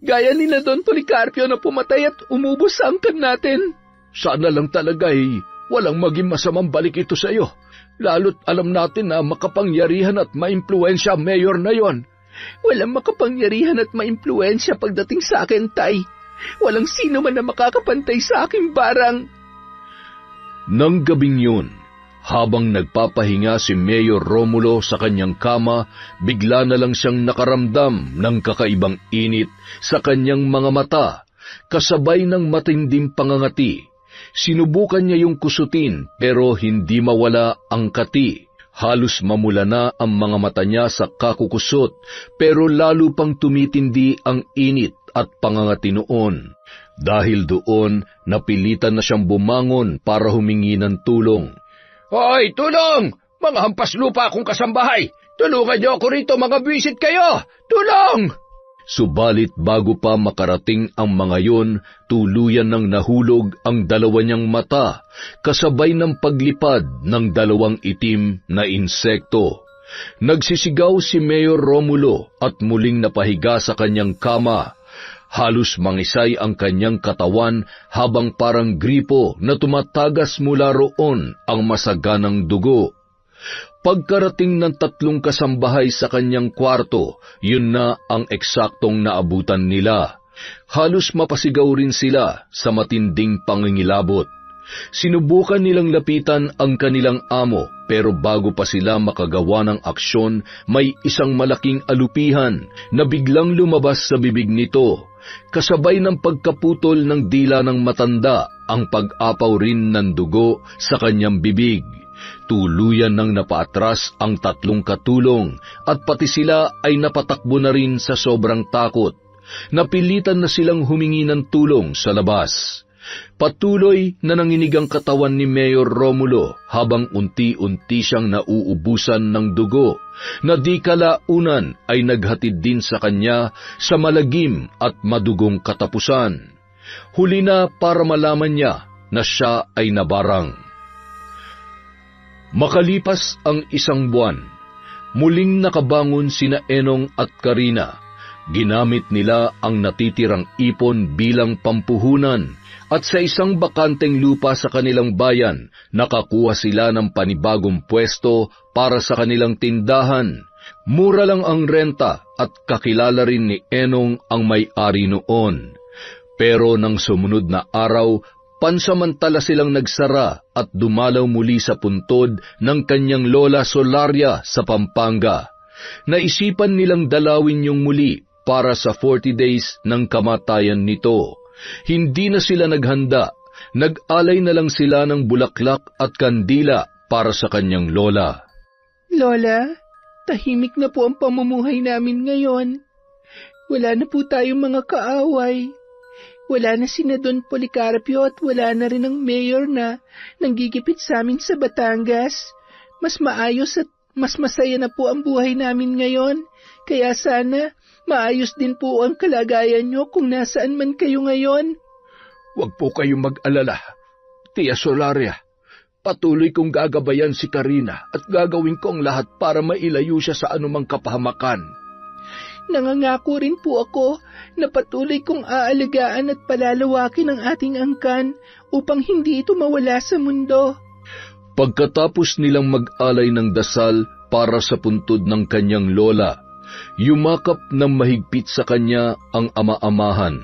Gaya nila Don Policarpio na pumatay at umubos sa angkan natin. Sana lang talaga walang maging masamang balik ito sa iyo. Lalo't alam natin na makapangyarihan at maimpluwensya ang mayor na yon. Walang makapangyarihan at maimpluwensya pagdating sa akin, tay. Walang sino man na makakapantay sa aking barang. Nang gabing yun, habang nagpapahinga si Mayor Romulo sa kanyang kama, bigla na lang siyang nakaramdam ng kakaibang init sa kanyang mga mata, kasabay ng matinding pangangati. Sinubukan niya yung kusutin pero hindi mawala ang kati. Halos mamula na ang mga mata niya sa kakukusot, pero lalo pang tumitindi ang init at pangangati noon. Dahil doon, napilitan na siyang bumangon para humingi ng tulong. Hoy, tulong! Mga hampas lupa akong kasambahay! Tulungan niyo ako rito, mga bisit kayo! Tulong! Subalit bago pa makarating ang mga yon, tuluyan nang nahulog ang 2 niyang mata, kasabay ng paglipad ng 2 itim na insekto. Nagsisigaw si Mayor Romulo at muling napahiga sa kanyang kama. Halos mangisay ang kanyang katawan habang parang gripo na tumatagas mula roon ang masaganang dugo. Pagkarating ng 3 kasambahay sa kanyang kwarto, yun na ang eksaktong naabutan nila. Halos mapasigaw rin sila sa matinding pangingilabot. Sinubukan nilang lapitan ang kanilang amo, pero bago pa sila makagawa ng aksyon, may isang malaking alupihan na biglang lumabas sa bibig nito. Kasabay ng pagkaputol ng dila ng matanda, ang pag-apaw rin ng dugo sa kanyang bibig. Tuluyan nang napaatras ang 3 katulong at pati sila ay napatakbo na rin sa sobrang takot. Napilitan na silang humingi ng tulong sa labas. Patuloy na nanginig ang katawan ni Mayor Romulo habang unti-unti siyang nauubusan ng dugo na di kalaunan ay naghatid din sa kanya sa malagim at madugong katapusan. Huli na para malaman niya na siya ay nabarang. Makalipas ang 1 buwan, muling nakabangon sina Enong at Karina. Ginamit nila ang natitirang ipon bilang pampuhunan at sa isang bakanteng lupa sa kanilang bayan, nakakuha sila ng panibagong pwesto para sa kanilang tindahan. Mura lang ang renta at kakilala rin ni Enong ang may-ari noon. Pero nang sumunod na araw, pansamantala silang nagsara at dumalaw muli sa puntod ng kanyang lola Solaria sa Pampanga. Naisipan nilang dalawin yung muli para sa 40 days ng kamatayan nito. Hindi na sila naghanda, nag-alay na lang sila ng bulaklak at kandila para sa kanyang lola. Lola, tahimik na po ang pamumuhay namin ngayon. Wala na po tayong mga kaaway. Wala na si Don Policarpio at wala na rin ang mayor na nanggigipit sa amin sa Batangas. Mas maayos at mas masaya na po ang buhay namin ngayon. Kaya sana maayos din po ang kalagayan nyo kung nasaan man kayo ngayon. Huwag po kayong mag-alala, Tia Solaria. Patuloy kong gagabayan si Karina at gagawin ko ang lahat para mailayo siya sa anumang kapahamakan. Nangangako rin po ako na patuloy kong aalagaan at palalawakin ang ating angkan upang hindi ito mawala sa mundo. Pagkatapos nilang mag-alay ng dasal para sa puntod ng kanyang lola, yumakap ng mahigpit sa kanya ang ama-amahan,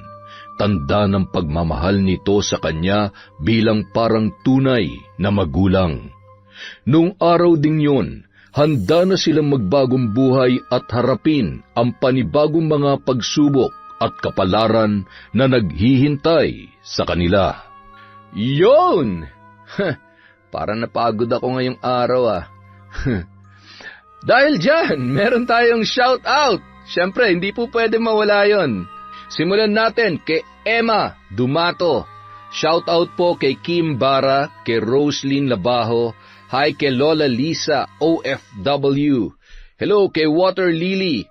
tanda ng pagmamahal nito sa kanya bilang parang tunay na magulang. Noong araw ding yun, handa na silang magbagong buhay at harapin ang panibagong mga pagsubok at kapalaran na naghihintay sa kanila. Yun! Parang napagod ako ngayong araw Dahil dyan, meron tayong shout out. Siyempre, hindi po pwede mawala yon. Simulan natin kay Emma Dumato. Shout out po kay Kim Bara, kay Roslyn Labajo, hi kay Lola Lisa OFW. Hello kay Water Lily.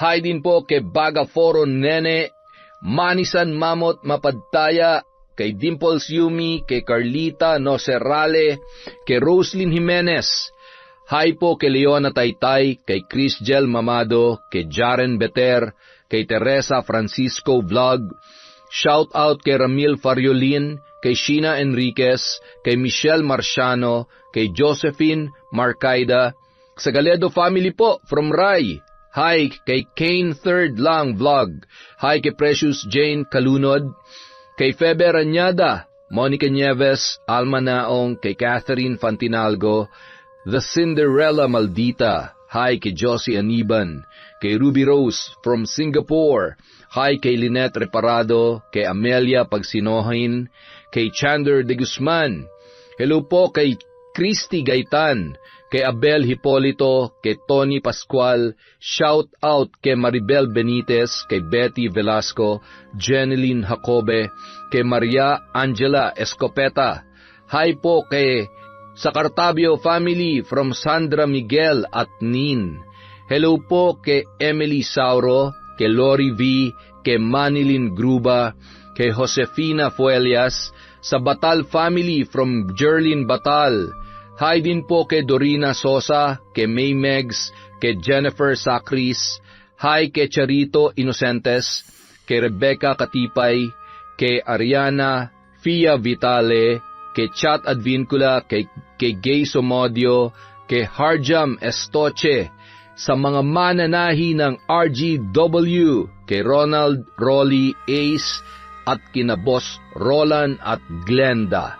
Hi din po kay Baga Foro Nene, Manisan Mamot Mapadtaya, kay Dimples Yumi, kay Carlita Nocerale, kay Roslyn Jimenez. Hi po kay Leona Taytay, kay Chris Gel Mamado, kay Jaren Beter, kay Teresa Francisco Vlog. Shout out kay Ramil Fariolin, kay Sheena Enriquez, kay Michelle Marciano, kay Josephine Marcaida. Sa Galedo family po, from Rai. Hi kay Kane Third Lang Vlog. Hi kay Precious Jane Kalunod, kay Febe Ranyada, Monica Nieves, Alma Naong, kay Catherine Fantinalgo, The Cinderella Maldita. Hi kay Josie Aniban, kay Ruby Rose from Singapore. Hi kay Lynette Reparado, kay Amelia Pagsinohin, kay Chander de Guzman. Hello po kay Christy Gaitan, kay Abel Hipolito, kay Tony Pascual. Shout out kay Maribel Benitez, kay Betty Velasco, Jeneline Jacobe, kay Maria Angela Escopeta. Hi po kay Sacartabio family from Sandra Miguel at Nin. Hello po kay Emily Sauro, kay Lori V, kay Manilin Gruba, kay Josefina Fuelias, sa Batal family from Jerlin Batal. Hi din po kay Dorina Sosa, kay May Megs, kay Jennifer Sacris. Hi kay Charito Inocentes, kay Rebecca Katipay, kay Ariana Fia Vitale, kay Chat Advincula, kay Gay Somodio, kay Harjam Estoche, sa mga mananahi ng RGW, kay Ronald Rolly Ace, at kina Boss Roland at Glenda.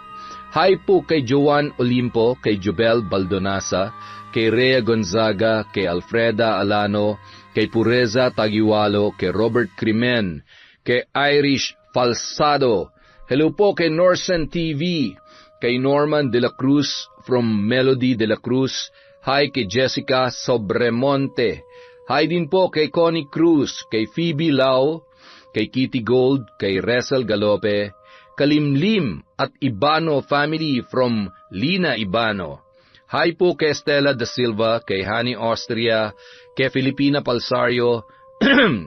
Hi po kay Joan Olimpo, kay Jubel Baldonasa, kay Rhea Gonzaga, kay Alfreda Alano, kay Pureza Tagiwalo, kay Robert Crimen, kay Irish Falsado. Hello po kay Norsen TV, kay Norman De La Cruz from Melody De La Cruz. Hi kay Jessica Sobremonte. Hi din po kay Connie Cruz, kay Phoebe Lau, kay Kitty Gold, kay Resel Galope, Kalimlim at Ibano family from Lina Ibano. Hi po kay Estela Da Silva, kay Hani Austria, kay Filipina Palsario,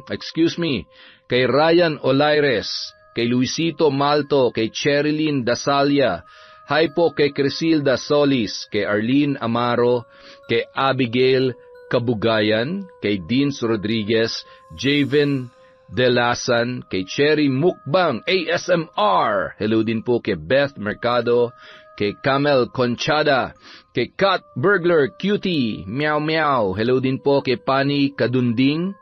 excuse me, kay Ryan Olaires, kay Luisito Malto, kay Cherilyn Dasalia. Hi po kay Crisilda Solis, kay Arlene Amaro, kay Abigail Kabugayan, kay Deans Rodriguez, Javin Delasan, kay Cherry Mukbang, ASMR. Hello din po kay Beth Mercado, kay Camel Conchada, kay Kat Burglar Cutie, Meow Meow. Hello din po kay Pani Kadunding.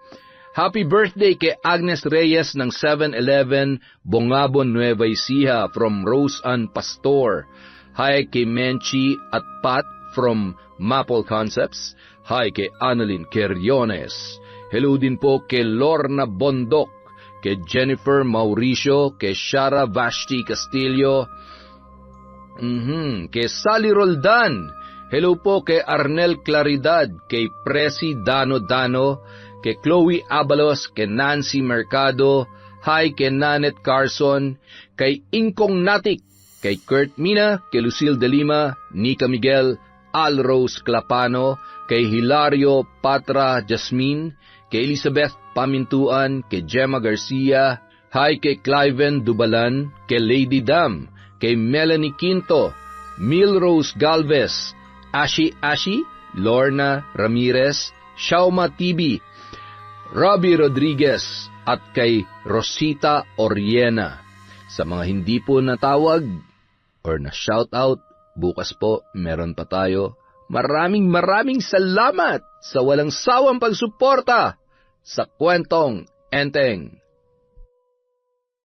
Happy birthday kay Agnes Reyes ng 7-Eleven, Bongabon, Nueva Ecija from Rose Ann Pastor. Hi kay Menchi at Pat from Maple Concepts. Hi kay Annalyn Queriones. Hello din po kay Lorna Bondok, kay Jennifer Mauricio, kay Shara Vashti Castillo, kay Sally Roldan. Hello po kay Arnel Claridad, kay Presi Dano, kay Chloe Abalos, kay Nancy Mercado. Hi kay Nanet Carson, kay Ingkong Natik, kay Kurt Mina, kay Lucille de Lima, Nika Miguel, Alrose Clapano, kay Hilario Patra Jasmine, kay Elizabeth Pamintuan, kay Gemma Garcia. Hi kay Cliven Dubalan, kay Lady Dam, kay Melanie Quinto, Milrose Galvez, Ashi, Lorna Ramirez, Shauma TV, Robbie Rodriguez, at kay Rosita Oriena. Sa mga hindi po natawag or na shoutout, bukas po meron pa tayo. Maraming salamat sa walang sawang pagsuporta sa Kwentong Enteng.